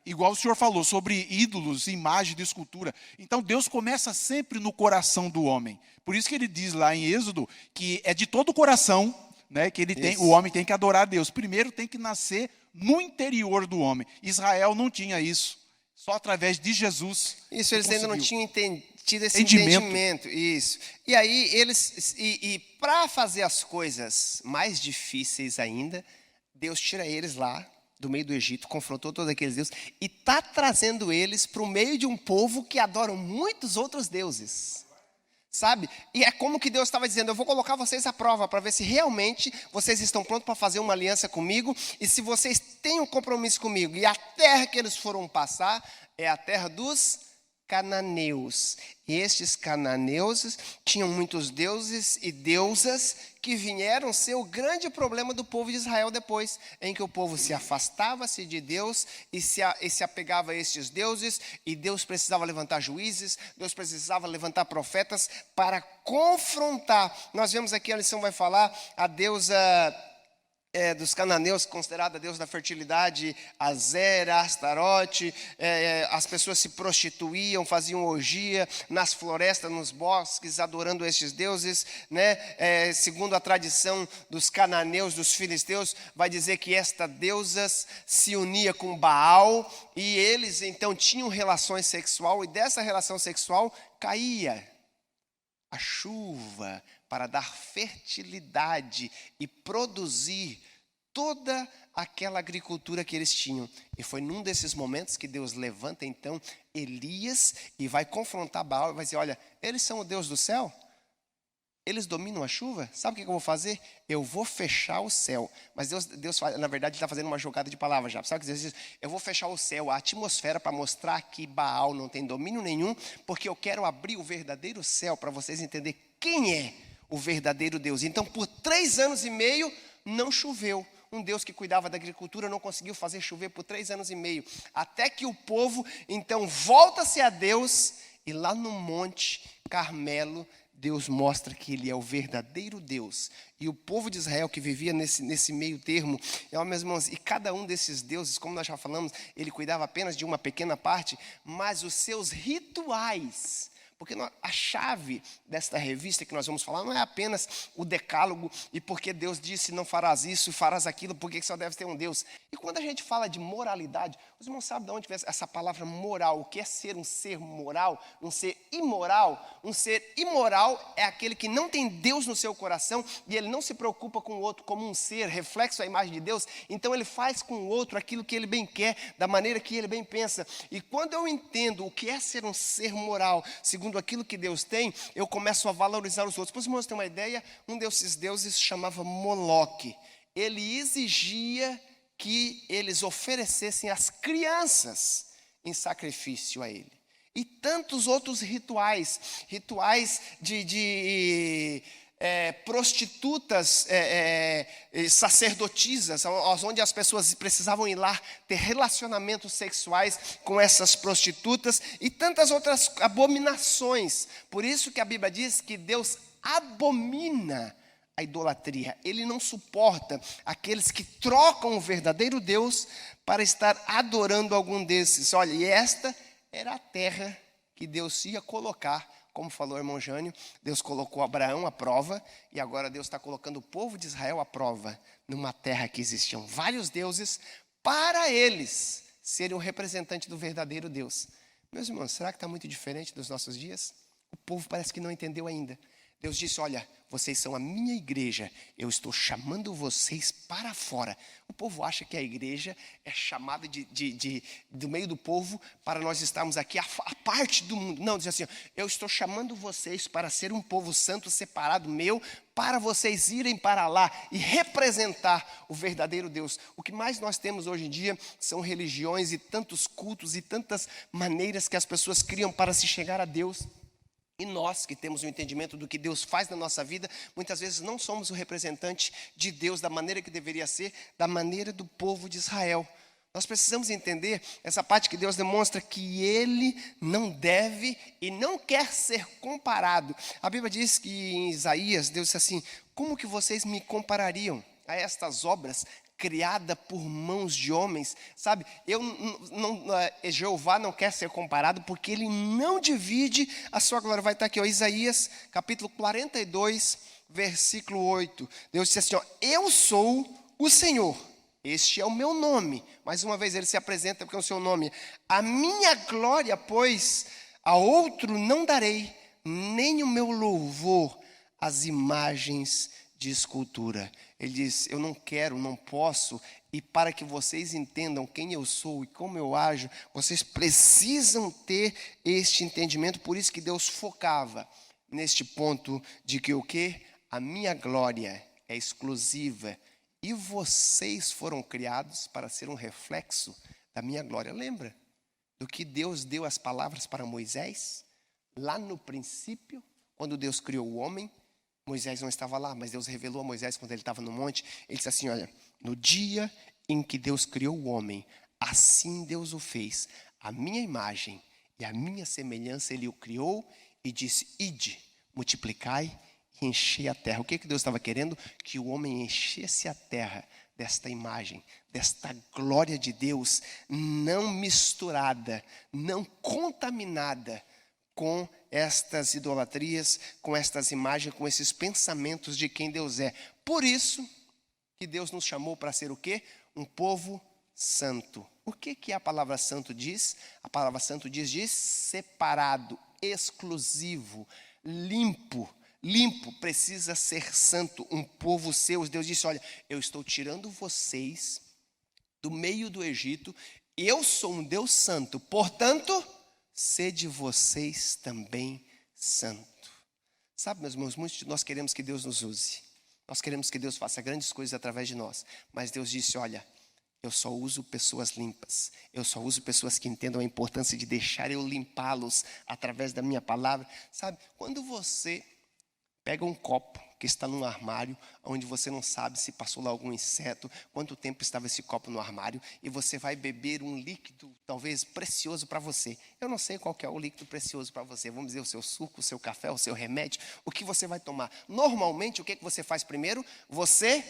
Igual o senhor falou sobre ídolos, imagem de escultura. Então Deus começa sempre no coração do homem. Por isso que ele diz lá em Êxodo que é de todo o coração, né, que o homem tem que adorar a Deus. Primeiro tem que nascer no interior do homem. Israel não tinha isso. Só através de Jesus. Isso, eles ainda não conseguiu. tinham tido esse Entendimento. entendimento. Isso. E aí, e para fazer as coisas mais difíceis ainda, Deus tira eles lá do meio do Egito, confrontou todos aqueles deuses, e está trazendo eles para o meio de um povo que adoram muitos outros deuses. Sabe? E é como que Deus estava dizendo: eu vou colocar vocês à prova para ver se realmente vocês estão prontos para fazer uma aliança comigo, e se vocês têm um compromisso comigo. E a terra que eles foram passar é a terra dos cananeus. E estes cananeus tinham muitos deuses e deusas que vieram ser o grande problema do povo de Israel depois, em que o povo se afastava-se de Deus e se apegava a estes deuses, e Deus precisava levantar juízes, Deus precisava levantar profetas para confrontar. Nós vemos aqui, a lição vai falar, a deusa dos cananeus, considerada a deusa da fertilidade, Azera, Astarote. As pessoas se prostituíam, faziam orgia nas florestas, nos bosques, adorando estes deuses, né? Segundo a tradição dos cananeus, dos filisteus, vai dizer que esta deusa se unia com Baal, e eles então tinham relações sexuais, e dessa relação sexual caía a chuva para dar fertilidade e produzir toda aquela agricultura que eles tinham. E foi num desses momentos que Deus levanta então Elias e vai confrontar Baal e vai dizer: olha, eles são o Deus do céu? eles dominam a chuva, sabe o que eu vou fazer? Eu vou fechar o céu. Mas Deus na verdade, está fazendo uma jogada de palavras já. Sabe o que Deus diz? Eu vou fechar o céu, a atmosfera, para mostrar que Baal não tem domínio nenhum, porque eu quero abrir o verdadeiro céu para vocês entenderem quem é o verdadeiro Deus. Então, por 3 anos e meio, não choveu. Um Deus que cuidava da agricultura não conseguiu fazer chover por 3 anos e meio. Até que o povo, então, volta-se a Deus, e lá no Monte Carmelo, Deus mostra que Ele é o verdadeiro Deus. E o povo de Israel que vivia nesse meio termo, meus irmãos, e cada um desses deuses, como nós já falamos, ele cuidava apenas de uma pequena parte, mas os seus rituais. Porque a chave desta revista que nós vamos falar não é apenas o decálogo e porque Deus disse não farás isso e farás aquilo, porque só deve ter um Deus. E quando a gente fala de moralidade, os irmãos sabem de onde vem essa palavra moral, o que é ser um ser moral, um ser imoral? Um ser imoral é aquele que não tem Deus no seu coração e ele não se preocupa com o outro como um ser, reflexo à imagem de Deus, então ele faz com o outro aquilo que ele bem quer, da maneira que ele bem pensa. E quando eu entendo o que é ser um ser moral, segundo aquilo que Deus tem, eu começo a valorizar os outros. Para os irmãos terem uma ideia, um desses deuses se chamava Moloque. Ele exigia que eles oferecessem as crianças em sacrifício a ele. E tantos outros rituais de prostitutas, sacerdotisas, onde as pessoas precisavam ir lá ter relacionamentos sexuais com essas prostitutas e tantas outras abominações. Por isso que a Bíblia diz que Deus abomina a idolatria. Ele não suporta aqueles que trocam o verdadeiro Deus para estar adorando algum desses. Olha, e esta era a terra que Deus ia colocar. Como falou o irmão Jânio, Deus colocou Abraão à prova e agora Deus está colocando o povo de Israel à prova numa terra que existiam vários deuses para eles serem o representante do verdadeiro Deus. Meus irmãos, será que está muito diferente dos nossos dias? O povo parece que não entendeu ainda. Deus disse, olha, vocês são a minha igreja, eu estou chamando vocês para fora. O povo acha que a igreja é chamada do meio do povo para nós estarmos aqui, a parte do mundo. Não, diz assim, eu estou chamando vocês para ser um povo santo, separado meu, para vocês irem para lá e representar o verdadeiro Deus. O que mais nós temos hoje em dia são religiões e tantos cultos e tantas maneiras que as pessoas criam para se chegar a Deus. E nós que temos o entendimento do que Deus faz na nossa vida, muitas vezes não somos o representante de Deus da maneira que deveria ser, da maneira do povo de Israel. Nós precisamos entender essa parte que Deus demonstra que Ele não deve e não quer ser comparado. A Bíblia diz que em Isaías, Deus disse assim, como que vocês me comparariam a estas obras criada por mãos de homens? Sabe, Jeová não quer ser comparado porque Ele não divide a sua glória. Vai estar aqui, Isaías capítulo 42, versículo 8. Deus disse assim, eu sou o Senhor, este é o meu nome. Mais uma vez Ele se apresenta porque é o seu nome. A minha glória, pois, a outro não darei, nem o meu louvor às imagens de escultura. Ele diz, eu não quero, não posso, e para que vocês entendam quem eu sou e como eu ajo, vocês precisam ter este entendimento. Por isso que Deus focava neste ponto de que o quê? A minha glória é exclusiva e vocês foram criados para ser um reflexo da minha glória. Lembra do que Deus deu as palavras para Moisés? Lá no princípio, quando Deus criou o homem, Moisés não estava lá, mas Deus revelou a Moisés quando ele estava no monte. Ele disse assim, olha, no dia em que Deus criou o homem, assim Deus o fez. A minha imagem e a minha semelhança Ele o criou e disse, ide, multiplicai e enchei a terra. O que Deus estava querendo? Que o homem enchesse a terra desta imagem, desta glória de Deus, não misturada, não contaminada com estas idolatrias, com estas imagens, com esses pensamentos de quem Deus é. Por isso que Deus nos chamou para ser o quê? Um povo santo. O que a palavra santo diz? A palavra santo diz separado, exclusivo, limpo. Limpo, precisa ser santo, um povo seu. Deus disse, olha, eu estou tirando vocês do meio do Egito, eu sou um Deus santo, portanto, sede vocês também santo. Sabe, meus irmãos, muitos de nós queremos que Deus nos use. Nós queremos que Deus faça grandes coisas através de nós. Mas Deus disse, olha, eu só uso pessoas limpas. Eu só uso pessoas que entendam a importância de deixar eu limpá-los através da minha palavra. Sabe, quando você pega um copo que está num armário, onde você não sabe se passou lá algum inseto, quanto tempo estava esse copo no armário, e você vai beber um líquido talvez precioso para você. Eu não sei qual que é o líquido precioso para você. Vamos dizer, o seu suco, o seu café, o seu remédio, o que você vai tomar. Normalmente, o que você faz primeiro? Você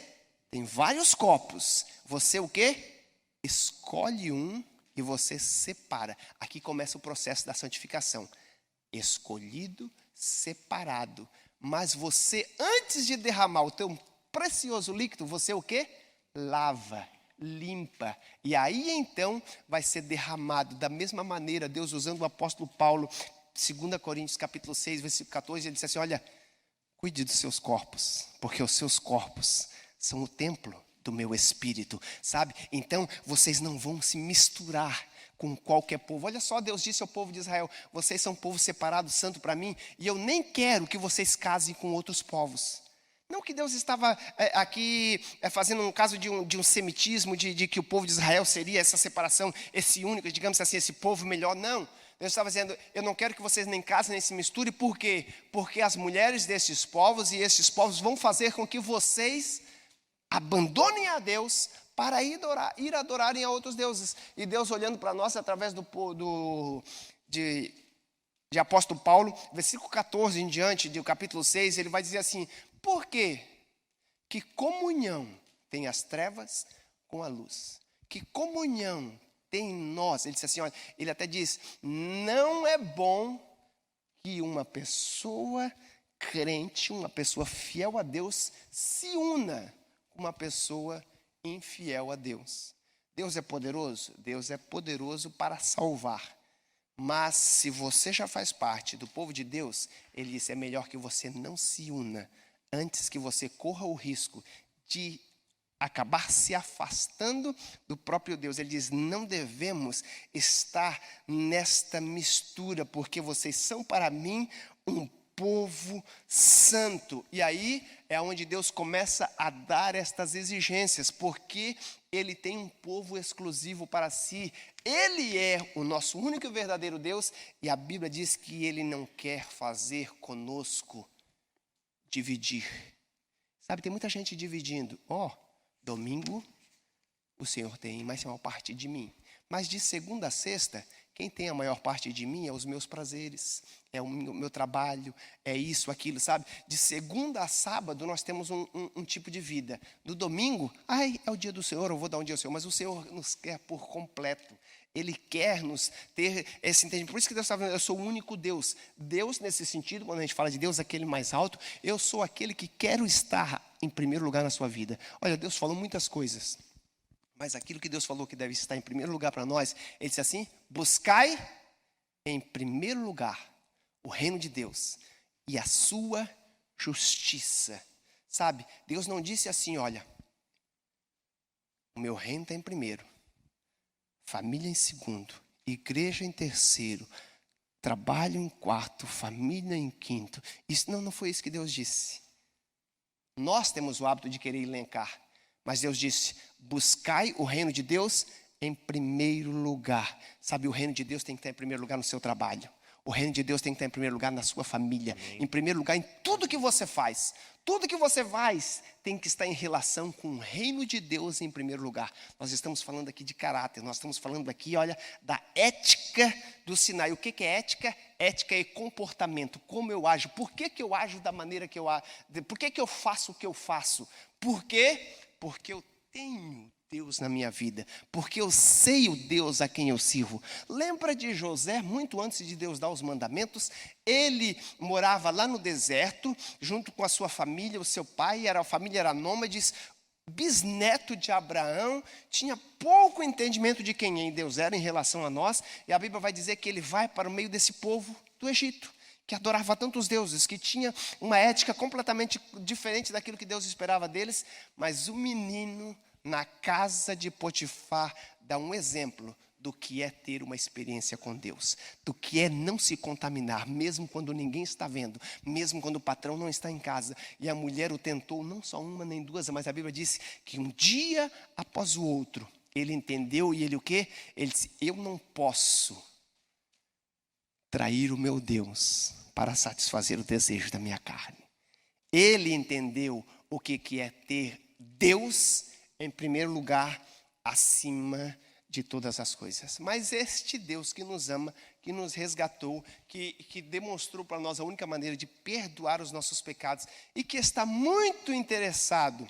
tem vários copos. Você o quê? Escolhe um e você separa. Aqui começa o processo da santificação. Escolhido, separado. Mas você, antes de derramar o teu precioso líquido, você o quê? Lava, limpa. E aí então vai ser derramado da mesma maneira. Deus usando o apóstolo Paulo, 2 Coríntios capítulo 6, versículo 14, ele disse assim, olha, cuide dos seus corpos, porque os seus corpos são o templo do meu espírito, sabe? Então vocês não vão se misturar com qualquer povo. Olha só, Deus disse ao povo de Israel, vocês são um povo separado, santo para mim, e eu nem quero que vocês casem com outros povos. Não que Deus estava aqui fazendo um caso de um semitismo, de que o povo de Israel seria essa separação, esse único, digamos assim, esse povo melhor, não. Deus estava dizendo, eu não quero que vocês nem casem, nem se misturem, por quê? Porque as mulheres destes povos e estes povos vão fazer com que vocês abandonem a Deus para ir adorarem a outros deuses. E Deus olhando para nós através de apóstolo Paulo, versículo 14 em diante, do capítulo 6, ele vai dizer assim, por quê? Que comunhão tem as trevas com a luz? Que comunhão tem em nós? Ele disse assim, olha, ele até diz, não é bom que uma pessoa crente, uma pessoa fiel a Deus, se una com uma pessoa infiel a Deus. Deus é poderoso? Deus é poderoso para salvar. Mas se você já faz parte do povo de Deus, ele disse, é melhor que você não se una, antes que você corra o risco de acabar se afastando do próprio Deus. Ele diz, não devemos estar nesta mistura, porque vocês são para mim um povo santo. E aí é onde Deus começa a dar estas exigências, porque Ele tem um povo exclusivo para si. Ele é o nosso único e verdadeiro Deus, e a Bíblia diz que Ele não quer fazer conosco dividir. Sabe, tem muita gente dividindo. Domingo o Senhor tem, mas é uma parte de mim. Mas de segunda a sexta, quem tem a maior parte de mim é os meus prazeres, é o meu trabalho, é isso, aquilo, sabe? De segunda a sábado nós temos um tipo de vida. No domingo, é o dia do Senhor, eu vou dar um dia ao Senhor, mas o Senhor nos quer por completo. Ele quer nos ter esse entendimento. Por isso que Deus está falando, eu sou o único Deus. Deus, nesse sentido, quando a gente fala de Deus, aquele mais alto, eu sou aquele que quero estar em primeiro lugar na sua vida. Olha, Deus falou muitas coisas. Mas aquilo que Deus falou que deve estar em primeiro lugar para nós, Ele disse assim, buscai em primeiro lugar o reino de Deus e a sua justiça. Sabe, Deus não disse assim, olha, o meu reino está em primeiro, família em segundo, igreja em terceiro, trabalho em quarto, família em quinto. Isso não foi isso que Deus disse. Nós temos o hábito de querer elencar. Mas Deus disse, buscai o reino de Deus em primeiro lugar. Sabe, o reino de Deus tem que estar em primeiro lugar no seu trabalho. O reino de Deus tem que estar em primeiro lugar na sua família. Amém. Em primeiro lugar em tudo que você faz. Tudo que você faz tem que estar em relação com o reino de Deus em primeiro lugar. Nós estamos falando aqui de caráter. Nós estamos falando aqui, olha, da ética do Sinai. O que é ética? Ética é comportamento. Como eu ajo. Por que eu ajo da maneira que eu ajo? Por que eu faço o que eu faço? Por quê? Porque eu tenho Deus na minha vida, porque eu sei o Deus a quem eu sirvo. Lembra de José, muito antes de Deus dar os mandamentos? Ele morava lá no deserto, junto com a sua família, o seu pai, a família era nômades, bisneto de Abraão, tinha pouco entendimento de quem Deus era em relação a nós, e a Bíblia vai dizer que ele vai para o meio desse povo do Egito, que adorava tantos deuses, que tinha uma ética completamente diferente daquilo que Deus esperava deles, mas o menino na casa de Potifar dá um exemplo do que é ter uma experiência com Deus, do que é não se contaminar, mesmo quando ninguém está vendo, mesmo quando o patrão não está em casa. E a mulher o tentou, não só uma nem duas, mas a Bíblia diz que um dia após o outro, ele entendeu e ele o quê? Ele disse, eu não posso trair o meu Deus para satisfazer o desejo da minha carne. Ele entendeu o que é ter Deus em primeiro lugar, acima de todas as coisas. Mas este Deus que nos ama, que nos resgatou, que demonstrou para nós a única maneira de perdoar os nossos pecados e que está muito interessado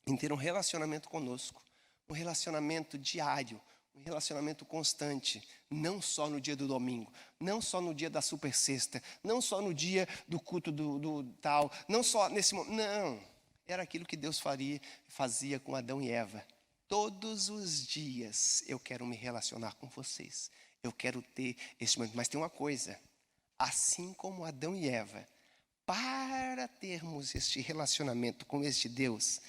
em ter um relacionamento conosco, um relacionamento diário, um relacionamento constante, não só no dia do domingo, não só no dia da super sexta, não só no dia do culto do tal, não só nesse momento, não. Era aquilo que Deus fazia com Adão e Eva. Todos os dias eu quero me relacionar com vocês. Eu quero ter esse momento. Mas tem uma coisa. Assim como Adão e Eva, para termos este relacionamento com este Deus,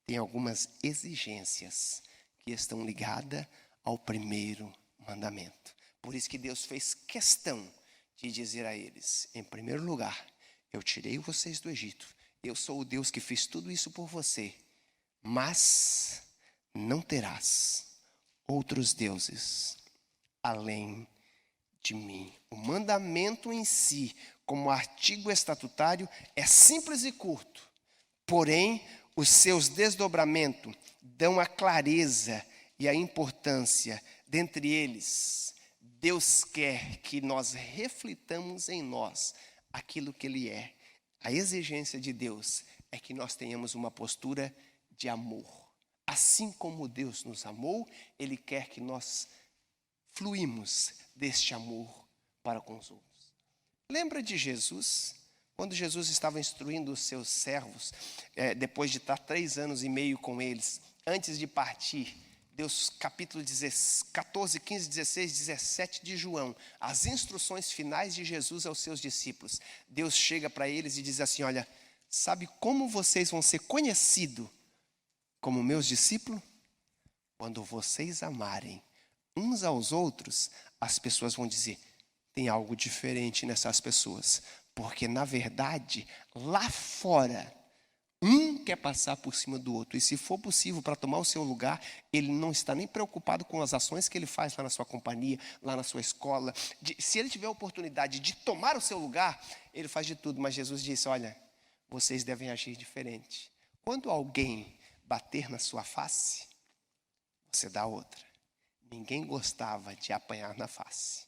tem algumas exigências que estão ligadas ao primeiro mandamento. Por isso que Deus fez questão de dizer a eles, em primeiro lugar, eu tirei vocês do Egito. Eu sou o Deus que fiz tudo isso por você. Mas não terás outros deuses além de mim. O mandamento em si, como artigo estatutário, é simples e curto. Porém, os seus desdobramentos dão a clareza e a importância. Dentre eles, Deus quer que nós reflitamos em nós aquilo que Ele é. A exigência de Deus é que nós tenhamos uma postura de amor. Assim como Deus nos amou, Ele quer que nós fluímos deste amor para com os outros. Lembra de Jesus? Quando Jesus estava instruindo os seus servos, depois de estar 3 anos e meio com eles, antes de partir, Deus, capítulo 14, 15, 16, 17 de João, as instruções finais de Jesus aos seus discípulos. Deus chega para eles e diz assim, olha, sabe como vocês vão ser conhecidos como meus discípulos? Quando vocês amarem uns aos outros, as pessoas vão dizer, tem algo diferente nessas pessoas. Porque, na verdade, lá fora, um quer passar por cima do outro. E se for possível para tomar o seu lugar, ele não está nem preocupado com as ações que ele faz lá na sua companhia, lá na sua escola. Se ele tiver a oportunidade de tomar o seu lugar, ele faz de tudo. Mas Jesus disse, olha, vocês devem agir diferente. Quando alguém bater na sua face, você dá outra. Ninguém gostava de apanhar na face.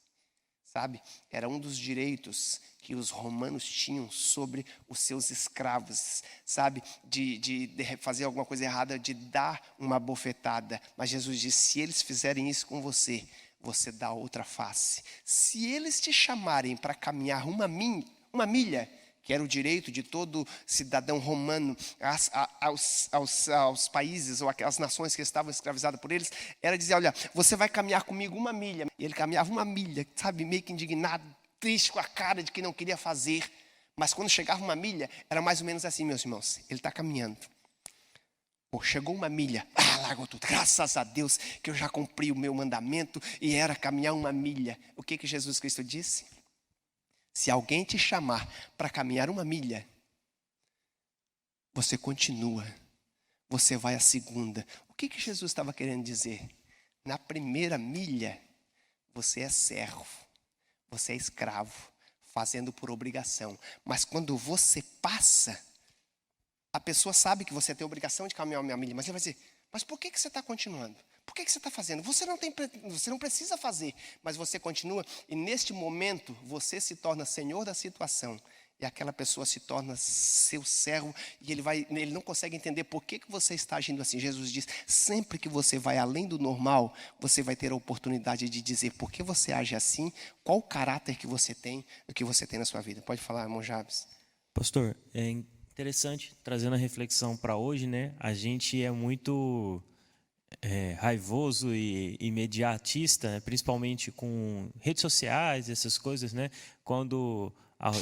Sabe? Era um dos direitos que os romanos tinham sobre os seus escravos, sabe? De fazer alguma coisa errada, de dar uma bofetada. Mas Jesus disse, se eles fizerem isso com você, você dá outra face. Se eles te chamarem para caminhar uma milha, que era o direito de todo cidadão romano aos países ou às nações que estavam escravizadas por eles, era dizer, olha, você vai caminhar comigo 1 milha. E ele caminhava 1 milha, sabe, meio que indignado, triste com a cara de que não queria fazer. Mas quando chegava 1 milha, era mais ou menos assim, meus irmãos, ele está caminhando. Chegou 1 milha, largou tudo, graças a Deus que eu já cumpri o meu mandamento e era caminhar 1 milha. O que Jesus Cristo disse? Se alguém te chamar para caminhar 1 milha, você continua, você vai à 2ª. O que Jesus estava querendo dizer? Na 1ª milha, você é servo, você é escravo, fazendo por obrigação. Mas quando você passa, a pessoa sabe que você tem a obrigação de caminhar 1 milha, mas ele vai dizer, mas por que você está continuando? Por que você está fazendo? Você não precisa fazer, mas você continua. E neste momento, você se torna senhor da situação. E aquela pessoa se torna seu servo. E ele não consegue entender por que você está agindo assim. Jesus diz, sempre que você vai além do normal, você vai ter a oportunidade de dizer por que você age assim, qual o caráter que você tem, o que você tem na sua vida. Pode falar, irmão Jabes. Pastor, é interessante, trazendo a reflexão para hoje, né? A gente é muito raivoso e imediatista, né? Principalmente com redes sociais, essas coisas, né? Quando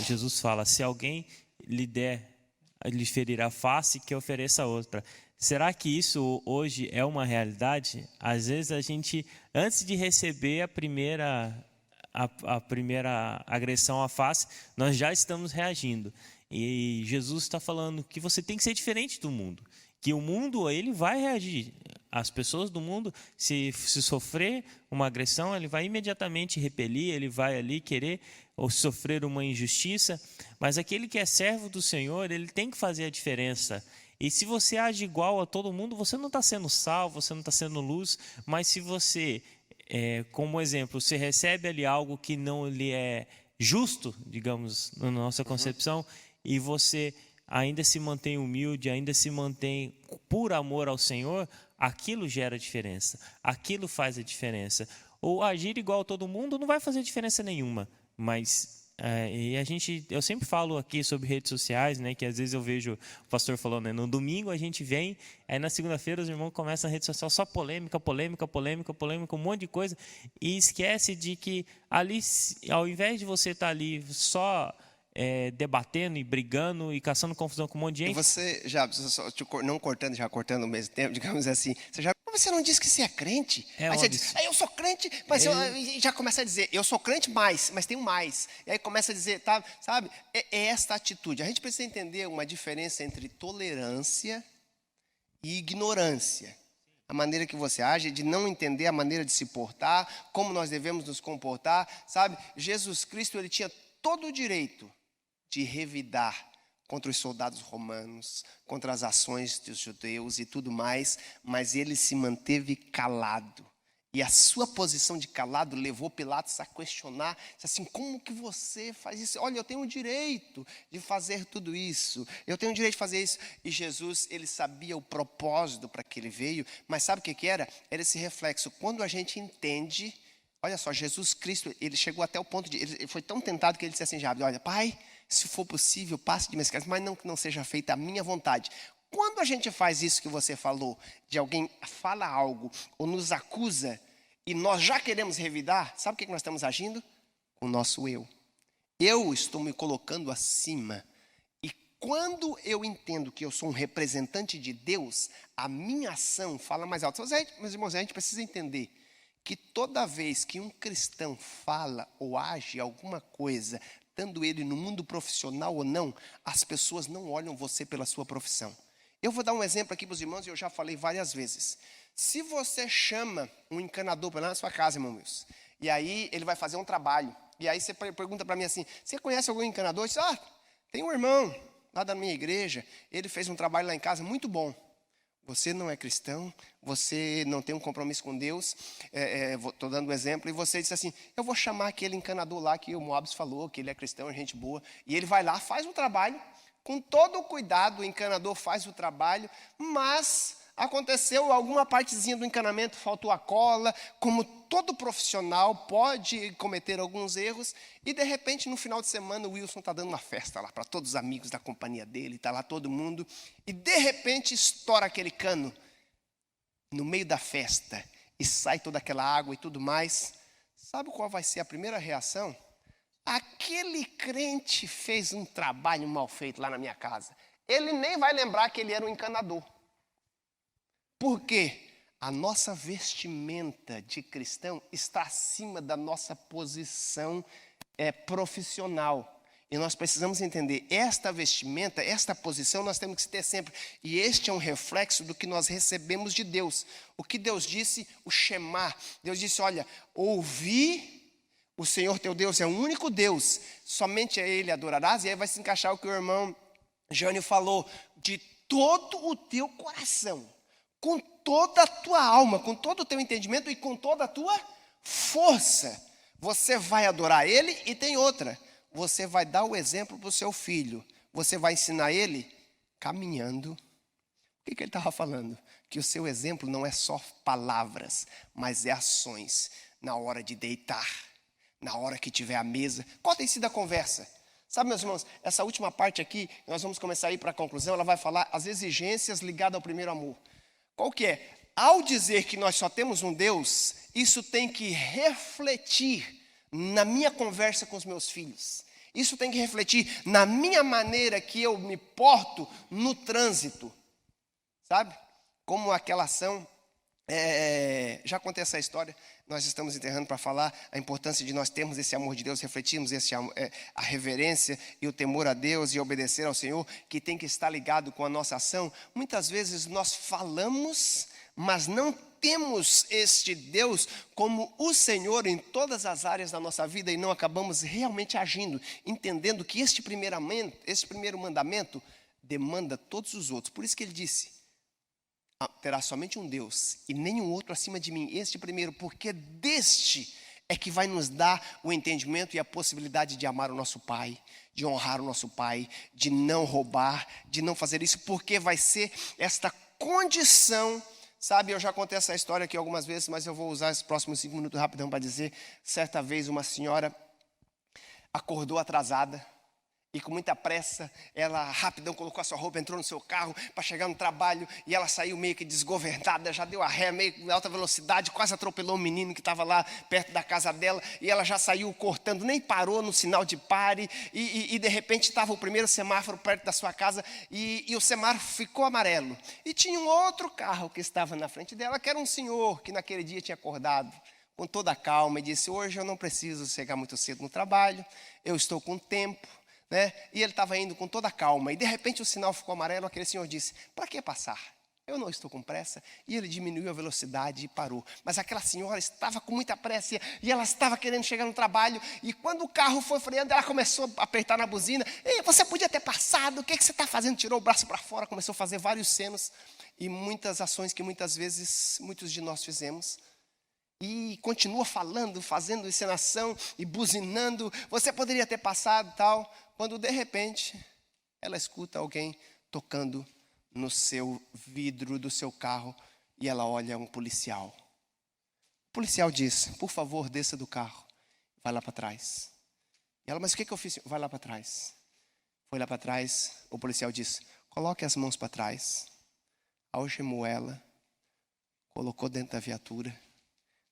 Jesus fala, se alguém lhe ferir a face, que ofereça outra. Será que isso hoje é uma realidade? Às vezes a gente, antes de receber a primeira agressão à face, nós já estamos reagindo. E Jesus está falando que você tem que ser diferente do mundo, que o mundo ele vai reagir. As pessoas do mundo, se sofrer uma agressão, ele vai imediatamente repelir, ele vai ali querer ou sofrer uma injustiça, mas aquele que é servo do Senhor, ele tem que fazer a diferença. E se você age igual a todo mundo, você não está sendo sal, você não está sendo luz, mas se você, como exemplo, você recebe ali algo que não lhe é justo, digamos, na nossa concepção, e você ainda se mantém humilde, ainda se mantém por amor ao Senhor, aquilo gera diferença, aquilo faz a diferença. Ou agir igual a todo mundo não vai fazer diferença nenhuma, mas eu sempre falo aqui sobre redes sociais, né, que às vezes eu vejo o pastor falando, né, no domingo a gente vem, aí na segunda-feira os irmãos começam a rede social só polêmica, um monte de coisa, e esquece de que ali, ao invés de você estar ali só debatendo e brigando e caçando confusão com um monte de E gente. você já, não cortando, já cortando ao mesmo tempo, digamos assim, você não disse que você é crente? Aí você diz, eu sou crente, mas e já começa a dizer, eu sou crente mas tenho mais. E aí começa a dizer, tá, sabe, é esta atitude. A gente precisa entender uma diferença entre tolerância e ignorância. A maneira que você age, de não entender a maneira de se portar, como nós devemos nos comportar, sabe? Jesus Cristo, ele tinha todo o direito de revidar contra os soldados romanos, contra as ações dos judeus e tudo mais, mas ele se manteve calado. E a sua posição de calado levou Pilatos a questionar, assim, como que você faz isso? Olha, eu tenho o direito de fazer tudo isso, eu tenho o direito de fazer isso. E Jesus, ele sabia o propósito para que ele veio, mas sabe o que era? Era esse reflexo. Quando a gente entende, olha só, Jesus Cristo, ele chegou até o ponto de, ele foi tão tentado que ele disse assim, já, olha, Pai, se for possível, passe de minhas casas, mas não que não seja feita a minha vontade. Quando a gente faz isso que você falou, de alguém fala algo ou nos acusa e nós já queremos revidar, sabe o que nós estamos agindo? O nosso eu. Eu estou me colocando acima. E quando eu entendo que eu sou um representante de Deus, a minha ação fala mais alto. Meus irmãos, a gente precisa entender que toda vez que um cristão fala ou age alguma coisa, estando ele no mundo profissional ou não, as pessoas não olham você pela sua profissão. Eu vou dar um exemplo aqui para os irmãos, e eu já falei várias vezes. Se você chama um encanador para lá na sua casa, irmão meus, e aí ele vai fazer um trabalho, e aí você pergunta para mim assim, você conhece algum encanador? Eu disse, tem um irmão lá da minha igreja, ele fez um trabalho lá em casa muito bom. Você não é cristão, você não tem um compromisso com Deus, estou dando um exemplo, e você diz assim, eu vou chamar aquele encanador lá que o Moabs falou, que ele é cristão, é gente boa, e ele vai lá, faz o trabalho, com todo o cuidado, o encanador faz o trabalho, mas aconteceu alguma partezinha do encanamento, faltou a cola, como todo profissional pode cometer alguns erros, e de repente no final de semana o Wilson está dando uma festa lá para todos os amigos da companhia dele, está lá todo mundo, e de repente estoura aquele cano no meio da festa, e sai toda aquela água e tudo mais. Sabe qual vai ser a primeira reação? Aquele crente fez um trabalho mal feito lá na minha casa. Ele nem vai lembrar que ele era um encanador. Por quê? A nossa vestimenta de cristão está acima da nossa posição profissional. E nós precisamos entender, esta vestimenta, esta posição nós temos que ter sempre. E este é um reflexo do que nós recebemos de Deus. O que Deus disse, o Shema. Deus disse, olha, ouvi, o Senhor teu Deus é o único Deus, somente a Ele adorarás. E aí vai se encaixar o que o irmão Jânio falou, de todo o teu coração, com toda a tua alma, com todo o teu entendimento e com toda a tua força. Você vai adorar Ele e tem outra. Você vai dar o exemplo para o seu filho. Você vai ensinar ele caminhando. O que ele estava falando? Que o seu exemplo não é só palavras, mas é ações. Na hora de deitar, na hora que tiver a mesa. Qual tem sido a conversa? Sabe, meus irmãos, essa última parte aqui, nós vamos começar a ir para a conclusão, ela vai falar as exigências ligadas ao primeiro amor. Qual que é? Ao dizer que nós só temos um Deus, isso tem que refletir na minha conversa com os meus filhos. Isso tem que refletir na minha maneira que eu me porto no trânsito. Sabe? como aquela ação, já contei essa história, nós estamos enterrando para falar a importância de nós termos esse amor de Deus, refletirmos a reverência e o temor a Deus e obedecer ao Senhor, que tem que estar ligado com a nossa ação. Muitas vezes nós falamos, mas não temos este Deus como o Senhor em todas as áreas da nossa vida e não acabamos realmente agindo, entendendo que este primeiro mandamento demanda todos os outros. Por isso que ele disse: terá somente um Deus e nenhum outro acima de mim. Este primeiro, porque deste é que vai nos dar o entendimento e a possibilidade de amar o nosso Pai, de honrar o nosso Pai, de não roubar, de não fazer isso, porque vai ser esta condição. Sabe, eu já contei essa história aqui algumas vezes, mas eu vou usar os próximos 5 minutos rapidão para dizer. Certa vez uma senhora acordou atrasada e com muita pressa, ela rapidão colocou a sua roupa, entrou no seu carro para chegar no trabalho e ela saiu meio que desgovernada, já deu a ré, meio em alta velocidade, quase atropelou um menino que estava lá perto da casa dela e ela já saiu cortando, nem parou no sinal de pare e de repente estava o primeiro semáforo perto da sua casa e o semáforo ficou amarelo. E tinha um outro carro que estava na frente dela, que era um senhor que naquele dia tinha acordado com toda a calma e disse: hoje eu não preciso chegar muito cedo no trabalho, eu estou com tempo. Né? E ele estava indo com toda a calma, e de repente o sinal ficou amarelo. Aquele senhor disse: para que passar? Eu não estou com pressa. E ele diminuiu a velocidade e parou. Mas aquela senhora estava com muita pressa e ela estava querendo chegar no trabalho. E quando o carro foi freando, ela começou a apertar na buzina: ei, você podia ter passado, o que você está fazendo? Tirou o braço para fora, começou a fazer vários cenos e muitas ações que muitas vezes muitos de nós fizemos. E continua falando, fazendo encenação e buzinando: você poderia ter passado, tal. Quando de repente ela escuta alguém tocando no seu vidro do seu carro e ela olha um policial. O policial diz: por favor, desça do carro, vai lá para trás. E ela: mas o que eu fiz? Vai lá para trás. Foi lá para trás, o policial diz: coloque as mãos para trás. Algemou ela, colocou dentro da viatura,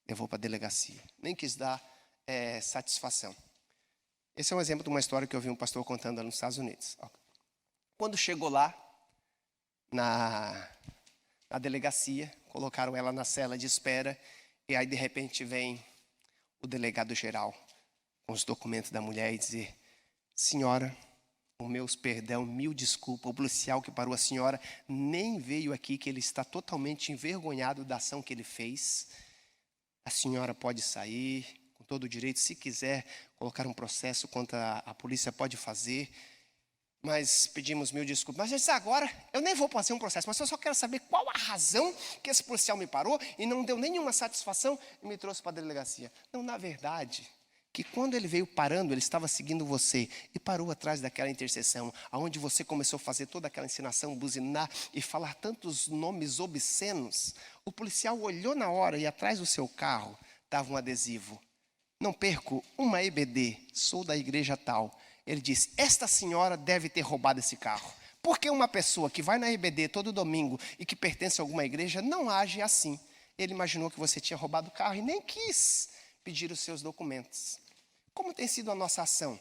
levou para a delegacia. Nem quis dar satisfação. Esse é um exemplo de uma história que eu vi um pastor contando lá nos Estados Unidos. Quando chegou lá, na delegacia, colocaram ela na cela de espera, e aí de repente vem o delegado geral com os documentos da mulher e dizer: senhora, o meus perdão, mil desculpas, o policial que parou a senhora nem veio aqui, que ele está totalmente envergonhado da ação que ele fez. A senhora pode sair com todo o direito, se quiser colocar um processo contra a polícia, pode fazer, mas pedimos mil desculpas. Mas eu disse: agora eu nem vou fazer um processo, mas eu só quero saber qual a razão que esse policial me parou e não deu nenhuma satisfação e me trouxe para a delegacia. Não, na verdade, que quando ele veio parando, ele estava seguindo você e parou atrás daquela interseção, aonde você começou a fazer toda aquela ensinação, buzinar e falar tantos nomes obscenos. O policial olhou na hora e atrás do seu carro estava um adesivo: não perco uma EBD, sou da igreja tal. Ele disse: esta senhora deve ter roubado esse carro. Porque uma pessoa que vai na EBD todo domingo e que pertence a alguma igreja não age assim. Ele imaginou que você tinha roubado o carro e nem quis pedir os seus documentos. Como tem sido a nossa ação?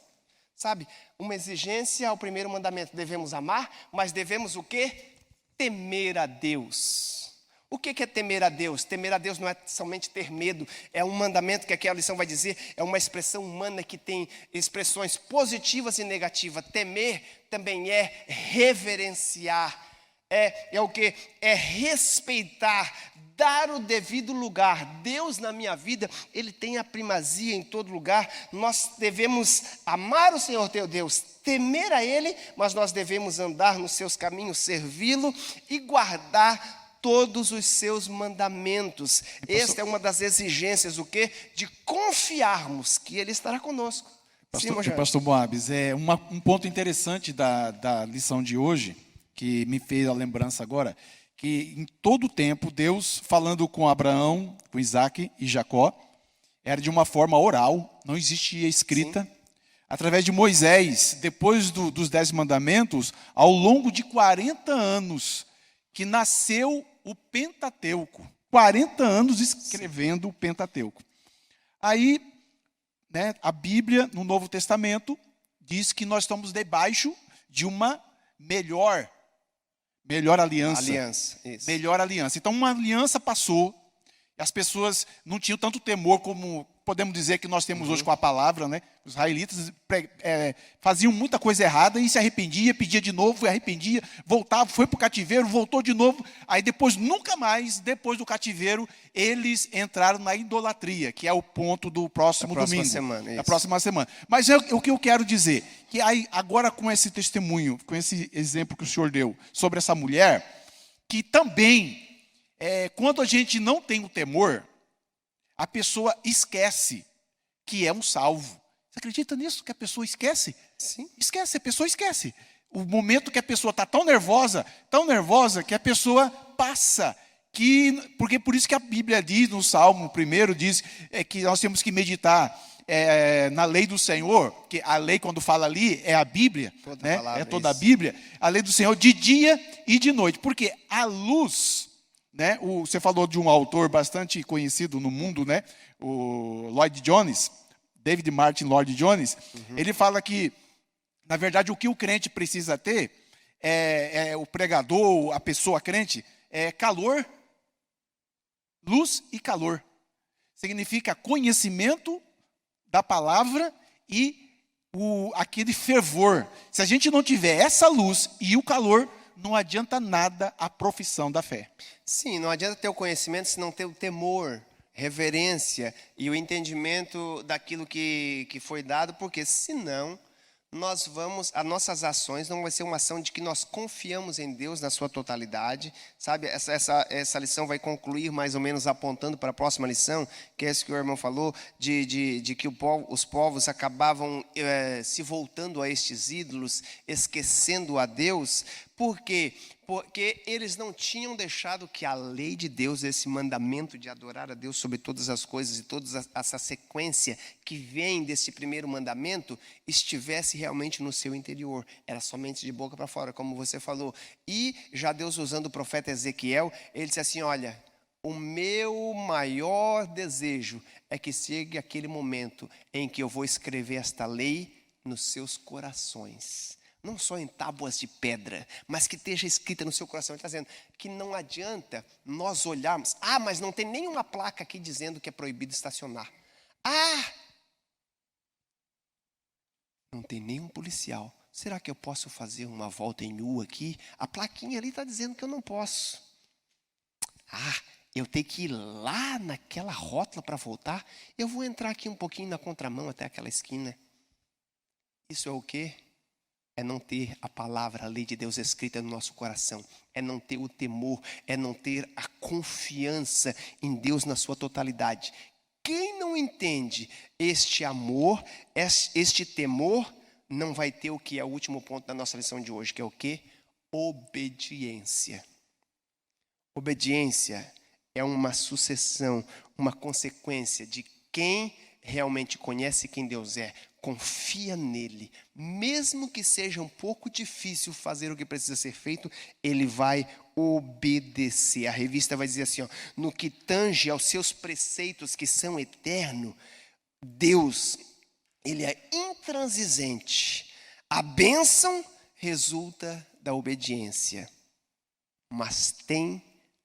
Sabe, uma exigência ao primeiro mandamento: devemos amar, mas devemos o quê? Temer a Deus. O que é temer a Deus? Temer a Deus não é somente ter medo, é um mandamento que aqui a lição vai dizer, é uma expressão humana que tem expressões positivas e negativas. Temer também é reverenciar, é o que? É respeitar, dar o devido lugar. Deus na minha vida, Ele tem a primazia em todo lugar. Nós devemos amar o Senhor teu Deus, temer a Ele, mas nós devemos andar nos seus caminhos, servi-lo e guardar todos os seus mandamentos. Esta é uma das exigências, o quê? De confiarmos que Ele estará conosco. Pastor Moabes, um ponto interessante da lição de hoje, que me fez a lembrança agora, que em todo o tempo, Deus falando com Abraão, com Isaac e Jacó, era de uma forma oral, não existia escrita. Sim. Através de Moisés, depois dos 10 mandamentos, ao longo de 40 anos, que nasceu o Pentateuco. 40 anos escrevendo o Pentateuco. Aí, né, a Bíblia, no Novo Testamento, diz que nós estamos debaixo de uma melhor Melhor aliança. Aliança, isso. Melhor aliança. Então, uma aliança passou, e as pessoas não tinham tanto temor como podemos dizer que nós temos hoje com a palavra, né? Os israelitas faziam muita coisa errada e se arrependia, pedia de novo, arrependia, voltava, foi para o cativeiro, voltou de novo. Aí depois, nunca mais, depois do cativeiro, eles entraram na idolatria, que é o ponto do próximo domingo. Semana, da próxima semana. Mas o que eu quero dizer, que aí, agora com esse testemunho, com esse exemplo que o senhor deu sobre essa mulher, que também, quando a gente não tem o temor, a pessoa esquece que é um salvo. Você acredita nisso? Que a pessoa esquece? Sim. Esquece, a pessoa esquece. O momento que a pessoa está tão nervosa, que a pessoa passa. Porque por isso que a Bíblia diz, no Salmo 1, diz que nós temos que meditar na lei do Senhor, que a lei, quando fala ali, é a Bíblia, Toda né? palavra, É toda a isso. Bíblia, a lei do Senhor de dia e de noite. Porque a luz, né? Você falou de um autor bastante conhecido no mundo, né? O Lloyd Jones, David Martin Lloyd Jones. Ele fala que, na verdade, o que o crente precisa ter, o pregador, a pessoa crente, é calor, luz e calor. Significa conhecimento da palavra e aquele fervor. Se a gente não tiver essa luz e o calor, não adianta nada a profissão da fé. Sim, não adianta ter o conhecimento se não ter o temor, reverência e o entendimento daquilo que foi dado, porque senão as nossas ações não vai ser uma ação de que nós confiamos em Deus na sua totalidade, sabe? Essa lição vai concluir mais ou menos apontando para a próxima lição, que é isso que o irmão falou, de que os povos acabavam se voltando a estes ídolos, esquecendo a Deus. Por quê? Porque eles não tinham deixado que a lei de Deus, esse mandamento de adorar a Deus sobre todas as coisas e toda essa sequência que vem desse primeiro mandamento, estivesse realmente no seu interior. Era somente de boca para fora, como você falou. E já Deus, usando o profeta Ezequiel, ele disse assim: olha, o meu maior desejo é que chegue aquele momento em que eu vou escrever esta lei nos seus corações. Não só em tábuas de pedra, mas que esteja escrita no seu coração. Ele está dizendo que não adianta nós olharmos. Mas não tem nenhuma placa aqui dizendo que é proibido estacionar. Não tem nenhum policial. Será que eu posso fazer uma volta em U aqui? A plaquinha ali está dizendo que eu não posso. Eu tenho que ir lá naquela rótula para voltar. Eu vou entrar aqui um pouquinho na contramão até aquela esquina. Isso é o quê? É não ter a palavra, a lei de Deus escrita no nosso coração. É não ter o temor, é não ter a confiança em Deus na sua totalidade. Quem não entende este amor, este temor, não vai ter o que é o último ponto da nossa lição de hoje, que é o quê? Obediência. Obediência é uma sucessão, uma consequência de quem realmente conhece quem Deus é, confia nele, mesmo que seja um pouco difícil fazer o que precisa ser feito, ele vai obedecer. A revista vai dizer assim, no que tange aos seus preceitos que são eternos, Deus, ele é intransigente. A bênção resulta da obediência, mas tem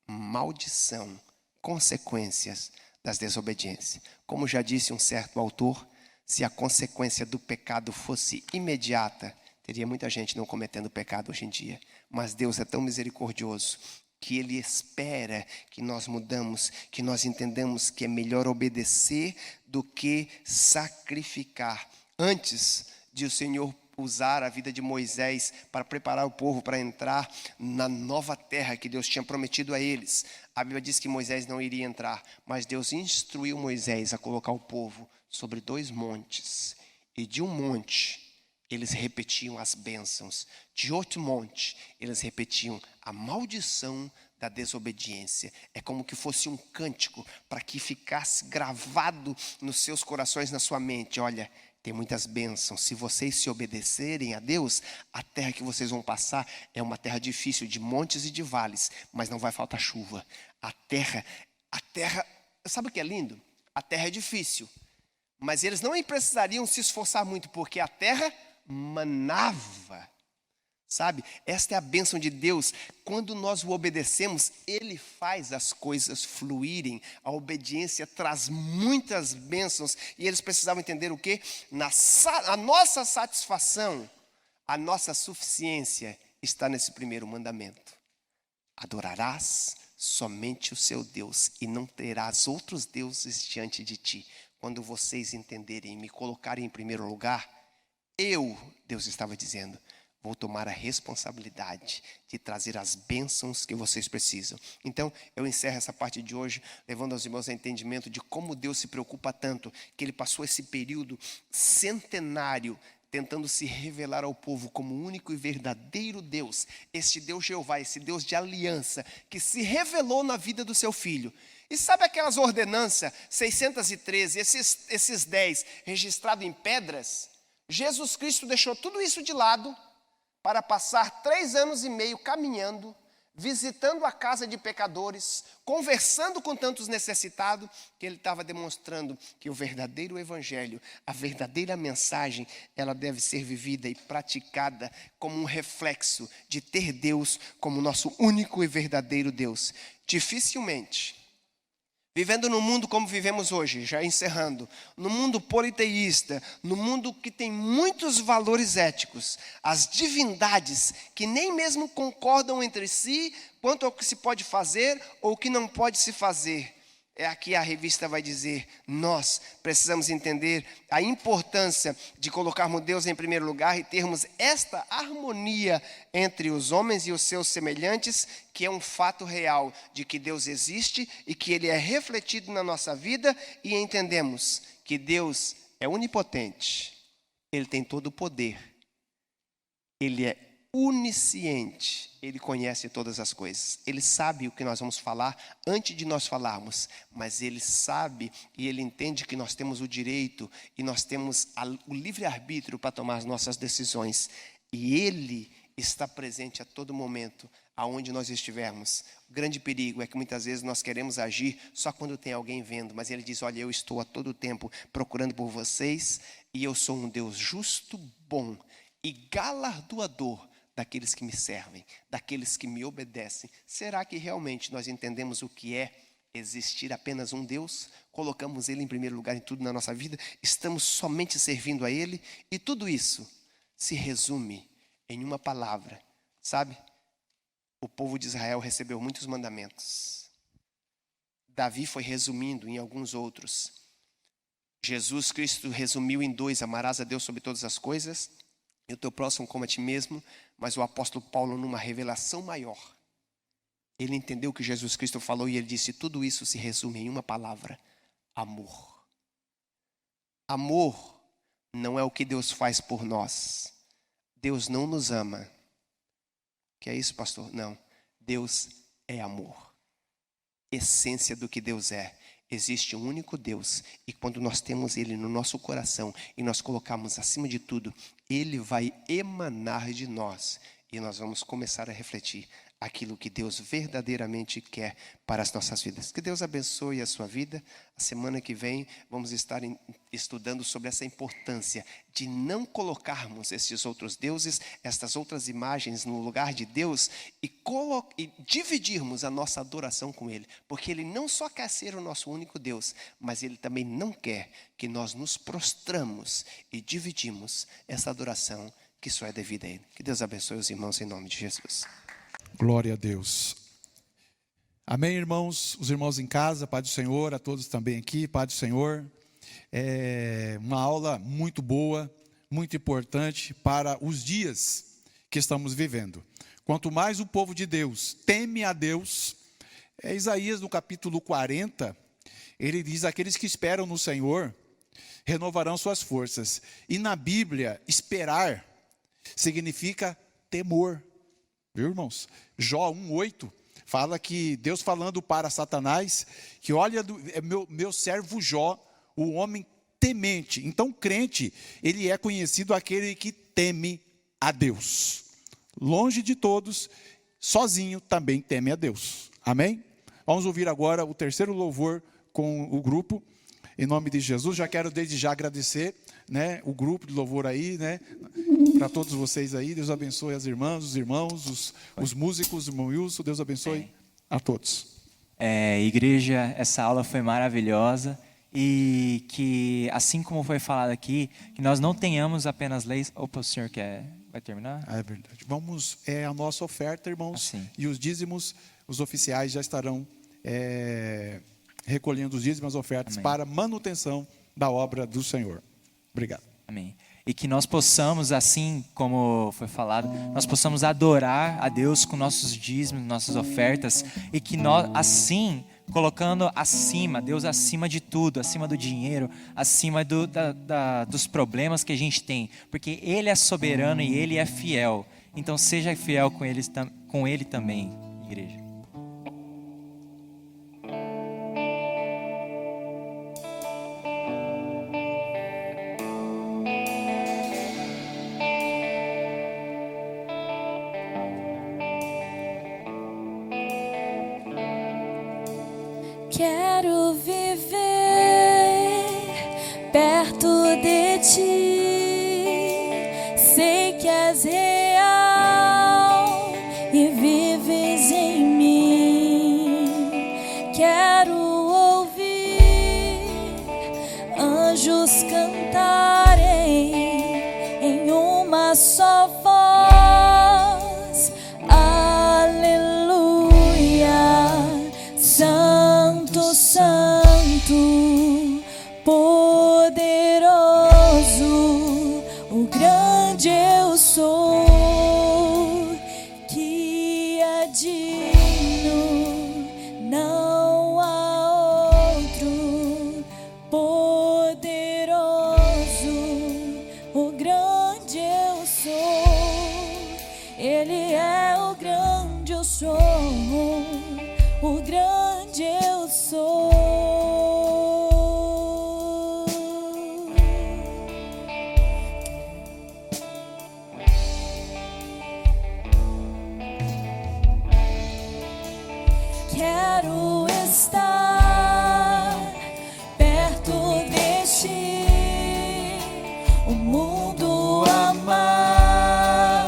maldição, consequências das desobediências. Como já disse um certo autor, se a consequência do pecado fosse imediata, teria muita gente não cometendo pecado hoje em dia. Mas Deus é tão misericordioso que Ele espera que nós mudamos, que nós entendamos que é melhor obedecer do que sacrificar. Antes de o Senhor usar a vida de Moisés para preparar o povo para entrar na nova terra que Deus tinha prometido a eles, a Bíblia diz que Moisés não iria entrar, mas Deus instruiu Moisés a colocar o povo sobre 2 montes, e de um monte eles repetiam as bênçãos, de outro monte eles repetiam a maldição da desobediência. É como que fosse um cântico para que ficasse gravado nos seus corações, na sua mente. Olha, tem muitas bênçãos. Se vocês se obedecerem a Deus, a terra que vocês vão passar é uma terra difícil, de montes e de vales, mas não vai faltar chuva. A terra, sabe o que é lindo? A terra é difícil, mas eles não precisariam se esforçar muito, porque a terra manava. Sabe? Esta é a bênção de Deus. Quando nós o obedecemos, Ele faz as coisas fluírem. A obediência traz muitas bênçãos. E eles precisavam entender o quê? A nossa satisfação, a nossa suficiência está nesse primeiro mandamento. Adorarás somente o seu Deus e não terás outros deuses diante de ti. Quando vocês entenderem e me colocarem em primeiro lugar, Deus estava dizendo, vou tomar a responsabilidade de trazer as bênçãos que vocês precisam. Então, eu encerro essa parte de hoje, levando aos irmãos a entendimento de como Deus se preocupa tanto, que Ele passou esse período centenário tentando se revelar ao povo como o único e verdadeiro Deus. Este Deus Jeová, esse Deus de aliança, que se revelou na vida do seu Filho. E sabe aquelas ordenanças, 613, esses 10 registrados em pedras? Jesus Cristo deixou tudo isso de lado para passar 3 anos e meio caminhando, visitando a casa de pecadores, conversando com tantos necessitados, que Ele estava demonstrando que o verdadeiro evangelho, a verdadeira mensagem, ela deve ser vivida e praticada como um reflexo de ter Deus como nosso único e verdadeiro Deus. Dificilmente, vivendo no mundo como vivemos hoje, já encerrando, no mundo politeísta, no mundo que tem muitos valores éticos, as divindades que nem mesmo concordam entre si quanto ao que se pode fazer ou o que não pode se fazer. É aqui a revista vai dizer, nós precisamos entender a importância de colocarmos Deus em primeiro lugar e termos esta harmonia entre os homens e os seus semelhantes, que é um fato real de que Deus existe e que Ele é refletido na nossa vida, e entendemos que Deus é onipotente, Ele tem todo o poder, Ele é onisciente, Ele conhece todas as coisas, Ele sabe o que nós vamos falar antes de nós falarmos, mas Ele sabe e Ele entende que nós temos o direito e nós temos o livre-arbítrio para tomar as nossas decisões, e Ele está presente a todo momento, aonde nós estivermos. O grande perigo é que muitas vezes nós queremos agir só quando tem alguém vendo, mas Ele diz, olha, eu estou a todo tempo procurando por vocês, e eu sou um Deus justo, bom e galardoador daqueles que me servem, daqueles que me obedecem. Será que realmente nós entendemos o que é existir apenas um Deus? Colocamos Ele em primeiro lugar em tudo na nossa vida? Estamos somente servindo a Ele? E tudo isso se resume em uma palavra, sabe? O povo de Israel recebeu muitos mandamentos. Davi foi resumindo em alguns outros. Jesus Cristo resumiu em 2, amarás a Deus sobre todas as coisas, e o teu próximo como a ti mesmo. Mas o apóstolo Paulo, numa revelação maior, ele entendeu o que Jesus Cristo falou e ele disse, tudo isso se resume em uma palavra, amor. Amor não é o que Deus faz por nós. Deus não nos ama. Que é isso, pastor? Não. Deus é amor. Essência do que Deus é. Existe um único Deus, e quando nós temos Ele no nosso coração e nós colocamos acima de tudo, Ele vai emanar de nós e nós vamos começar a refletir aquilo que Deus verdadeiramente quer para as nossas vidas. Que Deus abençoe a sua vida. A semana que vem vamos estar estudando sobre essa importância de não colocarmos esses outros deuses, estas outras imagens no lugar de Deus e dividirmos a nossa adoração com Ele. Porque Ele não só quer ser o nosso único Deus, mas Ele também não quer que nós nos prostramos e dividimos essa adoração que só é devida a Ele. Que Deus abençoe os irmãos em nome de Jesus. Glória a Deus. Amém, irmãos? Os irmãos em casa, Pai do Senhor, a todos também aqui, Pai do Senhor. É uma aula muito boa, muito importante para os dias que estamos vivendo. Quanto mais o povo de Deus teme a Deus, Isaías no capítulo 40, ele diz, aqueles que esperam no Senhor renovarão suas forças. E na Bíblia, esperar significa temor. Viu, irmãos? Jó 1:8 fala que Deus falando para Satanás, que olha, meu servo Jó, o homem temente. Então, crente, ele é conhecido aquele que teme a Deus. Longe de todos, sozinho também teme a Deus. Amém? Vamos ouvir agora o terceiro louvor com o grupo. Em nome de Jesus, já quero desde já agradecer, né, o grupo de louvor aí, né? para todos vocês aí. Deus abençoe as irmãs, os irmãos, os músicos, o irmão Wilson. Deus abençoe a todos. Igreja, essa aula foi maravilhosa. E que, assim como foi falado aqui, que nós não tenhamos apenas leis... Opa, o senhor vai terminar? É verdade. Vamos, a nossa oferta, irmãos, Assim. e os dízimos, os oficiais já estarão recolhendo os dízimos e as ofertas Amém. para manutenção da obra do Senhor. Obrigado. Amém. E que nós possamos, assim como foi falado, nós possamos adorar a Deus com nossos dízimos, nossas ofertas, e que nós, assim, colocando acima, Deus acima de tudo, acima do dinheiro, acima dos problemas que a gente tem, porque Ele é soberano e Ele é fiel. Então seja fiel com Ele também, igreja. Quero viver perto de ti. Sei que és real e vives em mim. Quero ouvir anjos cantarem em uma só voz. Aleluia. Santo, Santo, poderoso, o grande eu sou, que é digno, não há outro, poderoso, o grande eu sou, Ele é o grande eu sou. O grande eu sou. Quero estar perto de ti, o mundo amar,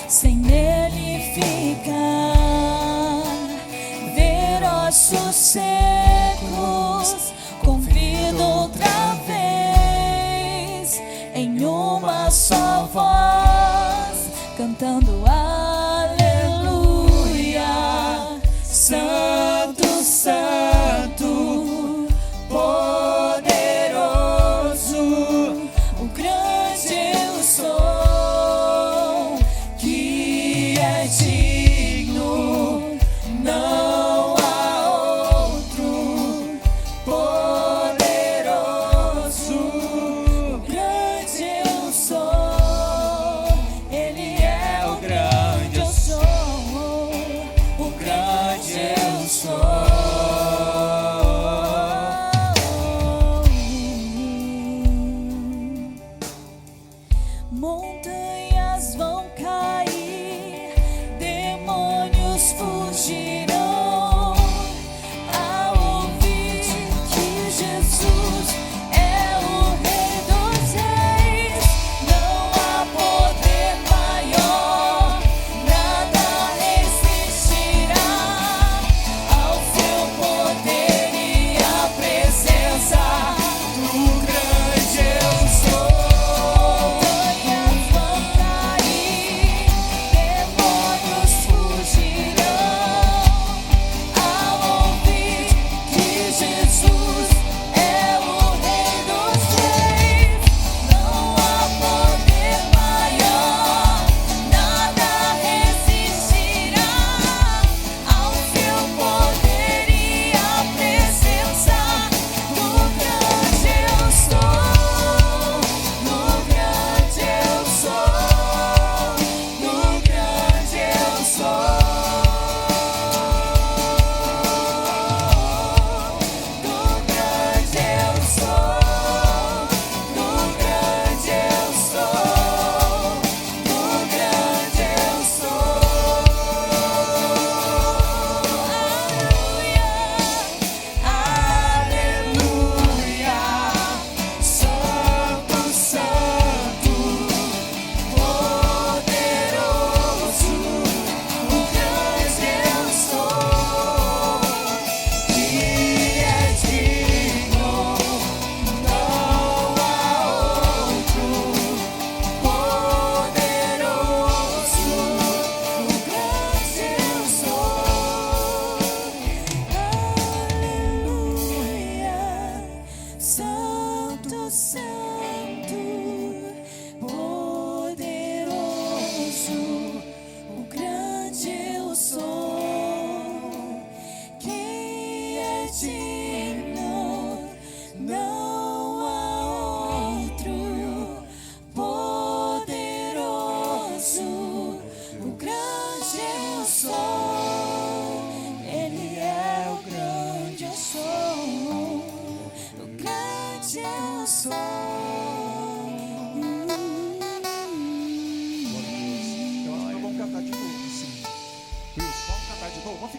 sem nele ficar. Ossos secos, convido outra vez, em uma só voz, cantando aleluia. Santo, Santo, poderoso, o grande eu sou, que é digno, não montanhas vão cair, demônios fugirão, ao ouvir que Jesus é o Rei dos Reis. Não há poder maior, nada resistirá ao seu poder e à presença do grande eu sou. Montanhas vão cair,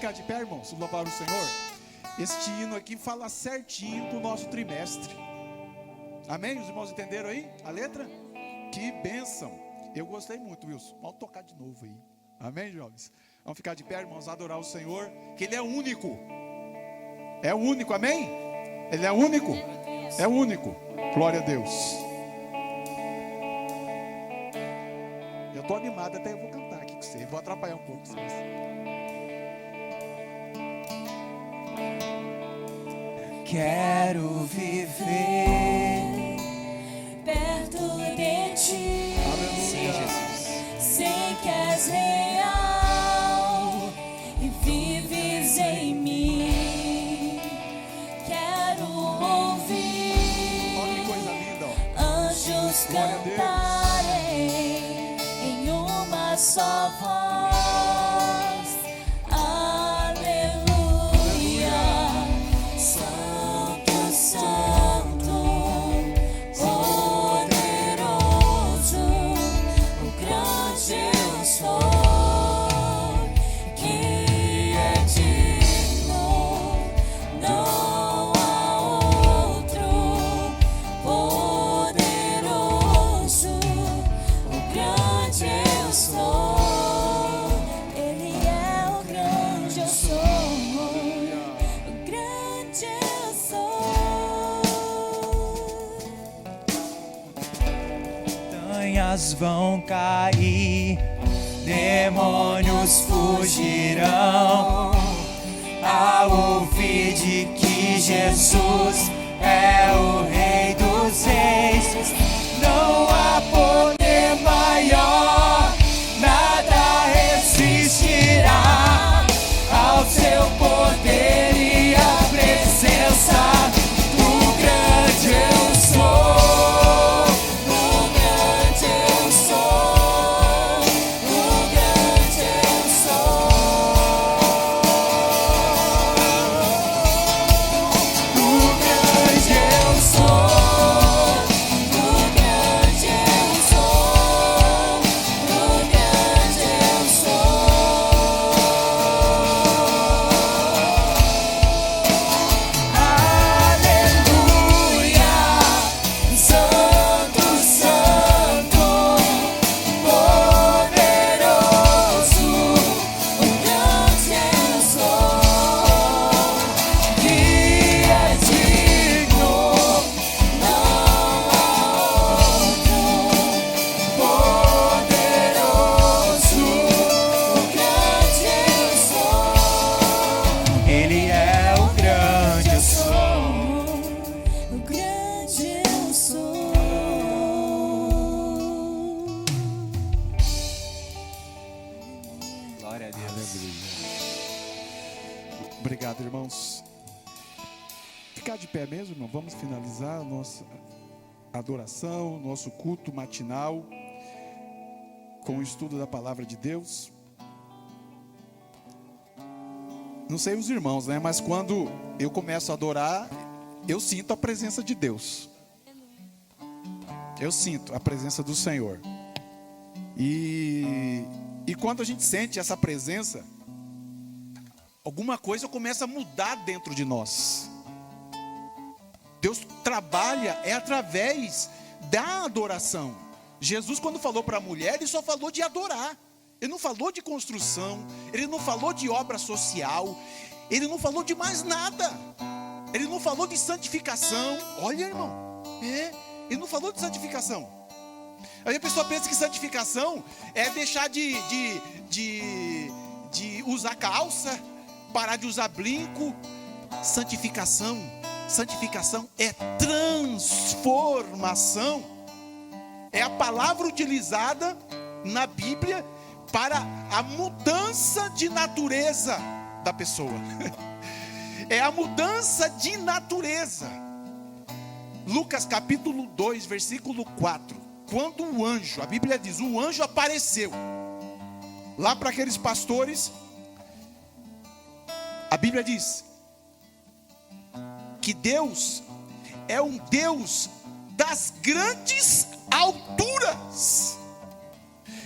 ficar de pé, irmãos? Louvar o Senhor. Este hino aqui fala certinho do nosso trimestre. Amém? Os irmãos entenderam aí a letra? Que bênção. Eu gostei muito, Wilson. Vamos tocar de novo aí. Amém, jovens? Vamos ficar de pé, irmãos, adorar o Senhor, que Ele é único. É único, amém? Ele é único? É único. Glória a Deus. Eu estou animado, até eu vou cantar aqui com você. Vou atrapalhar um pouco vocês. Quero viver perto de ti. Sim, Jesus. Sei que és real e vives em mim. Quero ouvir Olha que coisa linda, ó. anjos Glória a Deus. cantarem em uma só voz. Aleluia. Santo, Santo, poderoso, o grande eu sou, que é digno, não há outro. Poderoso, o grande eu sou. Ele é o grande eu sou. O grande eu sou. Montanhas vão cair, demônios fugirão, ao ouvir de que Jesus é o Rei dos Reis. Não há poder maior, nada resistirá ao seu poder e à presença do grande eu sou. O grande eu sou. O grande eu sou. O grande eu sou. O grande eu sou. O grande eu Aleluia, Santo, Santo, poderoso, o grande eu sou, que é digno, não há outro. poderoso, O grande eu sou, Ele é o grande eu sou. o grande eu sou. Glória a Deus. Obrigado, irmãos. Ficar de pé mesmo, irmão. Vamos finalizar a nossa adoração, nosso culto matinal com o estudo da palavra de Deus. Não sei os irmãos, né? Mas quando eu começo a adorar, eu sinto a presença de Deus. Eu sinto a presença do Senhor. E quando a gente sente essa presença, alguma coisa começa a mudar dentro de nós. Deus trabalha através da adoração. Jesus, quando falou para a mulher, ele só falou de adorar. Ele não falou de construção, ele não falou de obra social, ele não falou de mais nada. Ele não falou de santificação. Olha, irmão, ele não falou de santificação. Aí a pessoa pensa que santificação é deixar de usar calça, parar de usar brinco. Santificação é transformação. É a palavra utilizada na Bíblia para a mudança de natureza da pessoa. É a mudança de natureza. Lucas capítulo 2, versículo 4. Quando o anjo, a Bíblia diz, o anjo apareceu lá para aqueles pastores, a Bíblia diz que Deus é um Deus das grandes alturas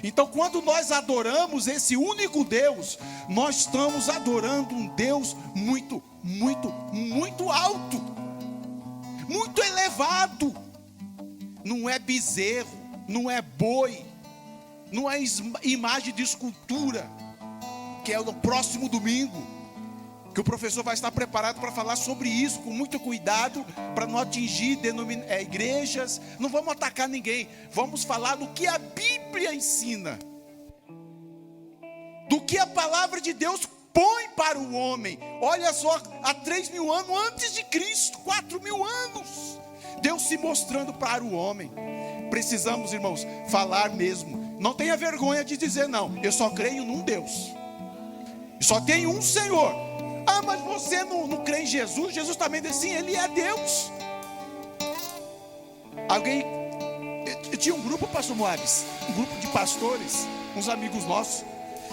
Então, quando nós adoramos esse único Deus, nós estamos adorando um Deus muito, muito, muito alto, muito elevado. Não é bezerro, não é boi, não é imagem de escultura, que é no próximo domingo, que o professor vai estar preparado para falar sobre isso, com muito cuidado, para não atingir igrejas. Não vamos atacar ninguém, vamos falar do que a Bíblia ensina, do que a palavra de Deus põe para o homem. Olha só, há 3.000 anos antes de Cristo, 4.000 anos, Deus se mostrando para o homem. Precisamos, irmãos, falar mesmo. Não tenha vergonha de dizer não, eu só creio num Deus, só tem um Senhor. Ah, mas você não crê em Jesus? Jesus também diz sim, Ele é Deus. Eu tinha um grupo, pastor Moabes, um grupo de pastores, uns amigos nossos.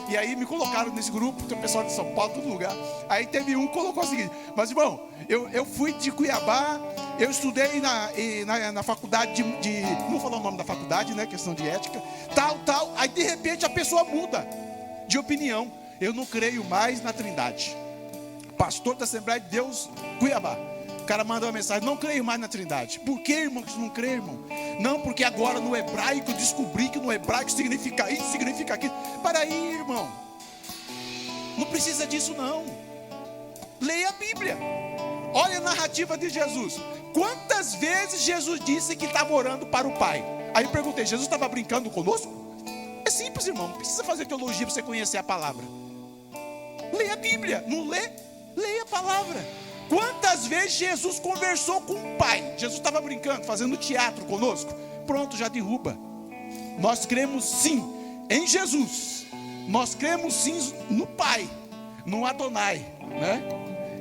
E aí me colocaram nesse grupo, tem o pessoal de São Paulo, todo lugar. Aí teve um que colocou o seguinte: mas irmão, eu fui de Cuiabá, eu estudei na faculdade de não vou falar o nome da faculdade, né, questão de ética, tal. Aí de repente a pessoa muda de opinião. Eu não creio mais na Trindade. Pastor da Assembleia de Deus, Cuiabá. O cara manda uma mensagem: não creio mais na Trindade. Por que, irmão, que você não crê, irmão? Não, porque agora no hebraico eu descobri que no hebraico significa isso, significa aquilo. Para aí, irmão. Não precisa disso, não. Leia a Bíblia. Olha a narrativa de Jesus. Quantas vezes Jesus disse que estava orando para o Pai? Aí eu perguntei: Jesus estava brincando conosco? É simples, irmão. Não precisa fazer teologia para você conhecer a palavra. Leia a Bíblia. Não lê? Leia a palavra. Quantas vezes Jesus conversou com o Pai? Jesus estava brincando, fazendo teatro conosco? Pronto, já derruba. Nós cremos sim em Jesus. Nós cremos sim no Pai, no Adonai, né?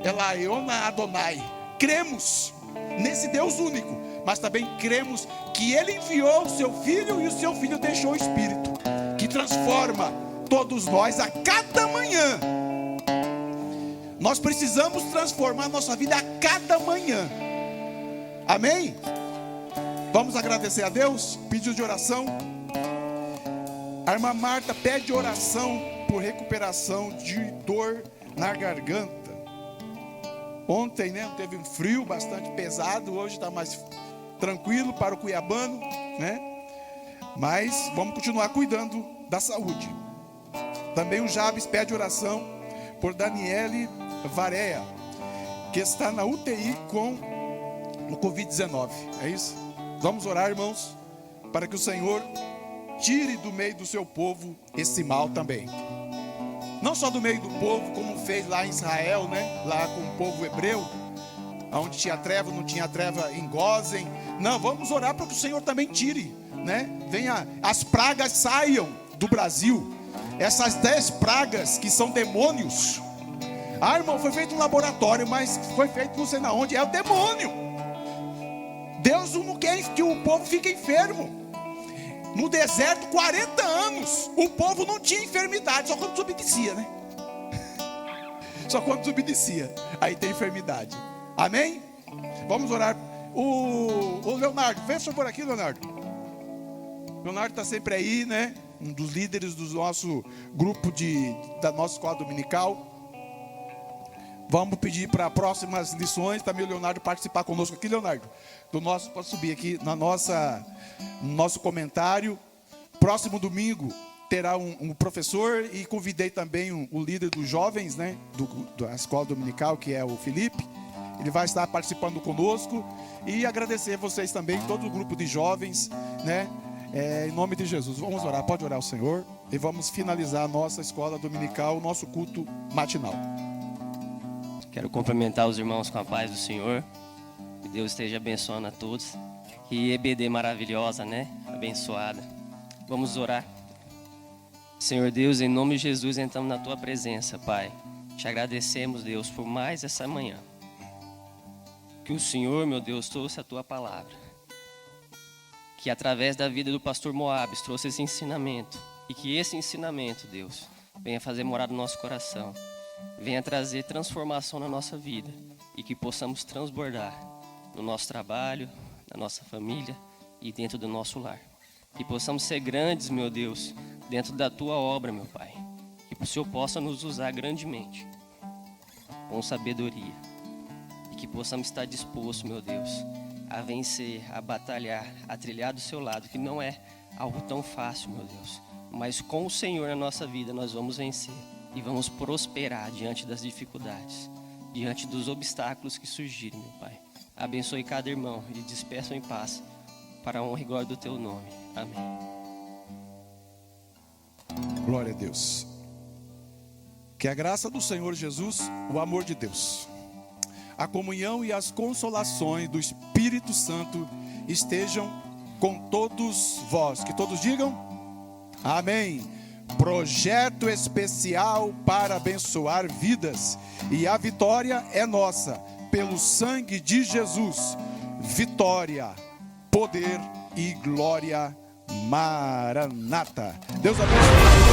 Elaiona Adonai. Cremos nesse Deus único, mas também cremos que Ele enviou o seu Filho e o seu Filho deixou o Espírito, que transforma todos nós a cada manhã. Nós precisamos transformar a nossa vida a cada manhã. Amém? Vamos agradecer a Deus. Pedido de oração. A irmã Marta pede oração por recuperação de dor na garganta. Ontem, né, teve um frio bastante pesado. Hoje está mais tranquilo para o cuiabano, né? Mas vamos continuar cuidando da saúde. Também o Jabes pede oração por Daniele Varéia, que está na UTI com o Covid-19. É isso? Vamos orar, irmãos, para que o Senhor tire do meio do seu povo esse mal também. Não só do meio do povo, como fez lá em Israel, né? Lá com o povo hebreu, onde tinha treva, não tinha treva em Gósen. Não, vamos orar para que o Senhor também tire, né? Venha, as pragas saiam do Brasil. Essas 10 pragas que são demônios. Ah, irmão, foi feito um laboratório, mas foi feito não sei na onde, é o demônio. Deus não quer que o povo fique enfermo. No deserto, 40 anos, o povo não tinha enfermidade, só quando desobedecia, né? Só quando desobedecia, aí tem enfermidade. Amém? Vamos orar. O Leonardo, vem por aqui, Leonardo. Leonardo está sempre aí, né? Um dos líderes do nosso grupo da nossa escola dominical. Vamos pedir para próximas lições também o Leonardo participar conosco aqui, Leonardo. Pode subir aqui no nosso comentário. Próximo domingo terá um professor e convidei também o líder dos jovens, né, da escola dominical, que é o Felipe. Ele vai estar participando conosco e agradecer a vocês também, todo o grupo de jovens, né? Em nome de Jesus, vamos orar, pode orar ao Senhor e vamos finalizar a nossa escola dominical, o nosso culto matinal. Quero cumprimentar os irmãos com a paz do Senhor. Que Deus esteja abençoando a todos. Que EBD maravilhosa, né? Abençoada. Vamos orar. Senhor Deus, em nome de Jesus, entramos na Tua presença, Pai. Te agradecemos, Deus, por mais essa manhã. Que o Senhor, meu Deus, trouxe a Tua palavra. Que através da vida do pastor Moabes trouxe esse ensinamento. E que esse ensinamento, Deus, venha fazer morada no nosso coração. Venha trazer transformação na nossa vida e que possamos transbordar no nosso trabalho, na nossa família e dentro do nosso lar. Que possamos ser grandes, meu Deus, dentro da tua obra, meu Pai. Que o Senhor possa nos usar grandemente, com sabedoria. E que possamos estar dispostos, meu Deus, a vencer, a batalhar, a trilhar do seu lado, que não é algo tão fácil, meu Deus. Mas com o Senhor na nossa vida nós vamos vencer e vamos prosperar diante das dificuldades, diante dos obstáculos que surgirem, meu Pai. Abençoe cada irmão e despeçam em paz, para a honra e glória do teu nome. Amém. Glória a Deus. Que a graça do Senhor Jesus, o amor de Deus, a comunhão e as consolações do Espírito Santo estejam com todos vós. Que todos digam amém. Projeto especial para abençoar vidas. E a vitória é nossa, pelo sangue de Jesus. Vitória, poder e glória. Maranata. Deus abençoe.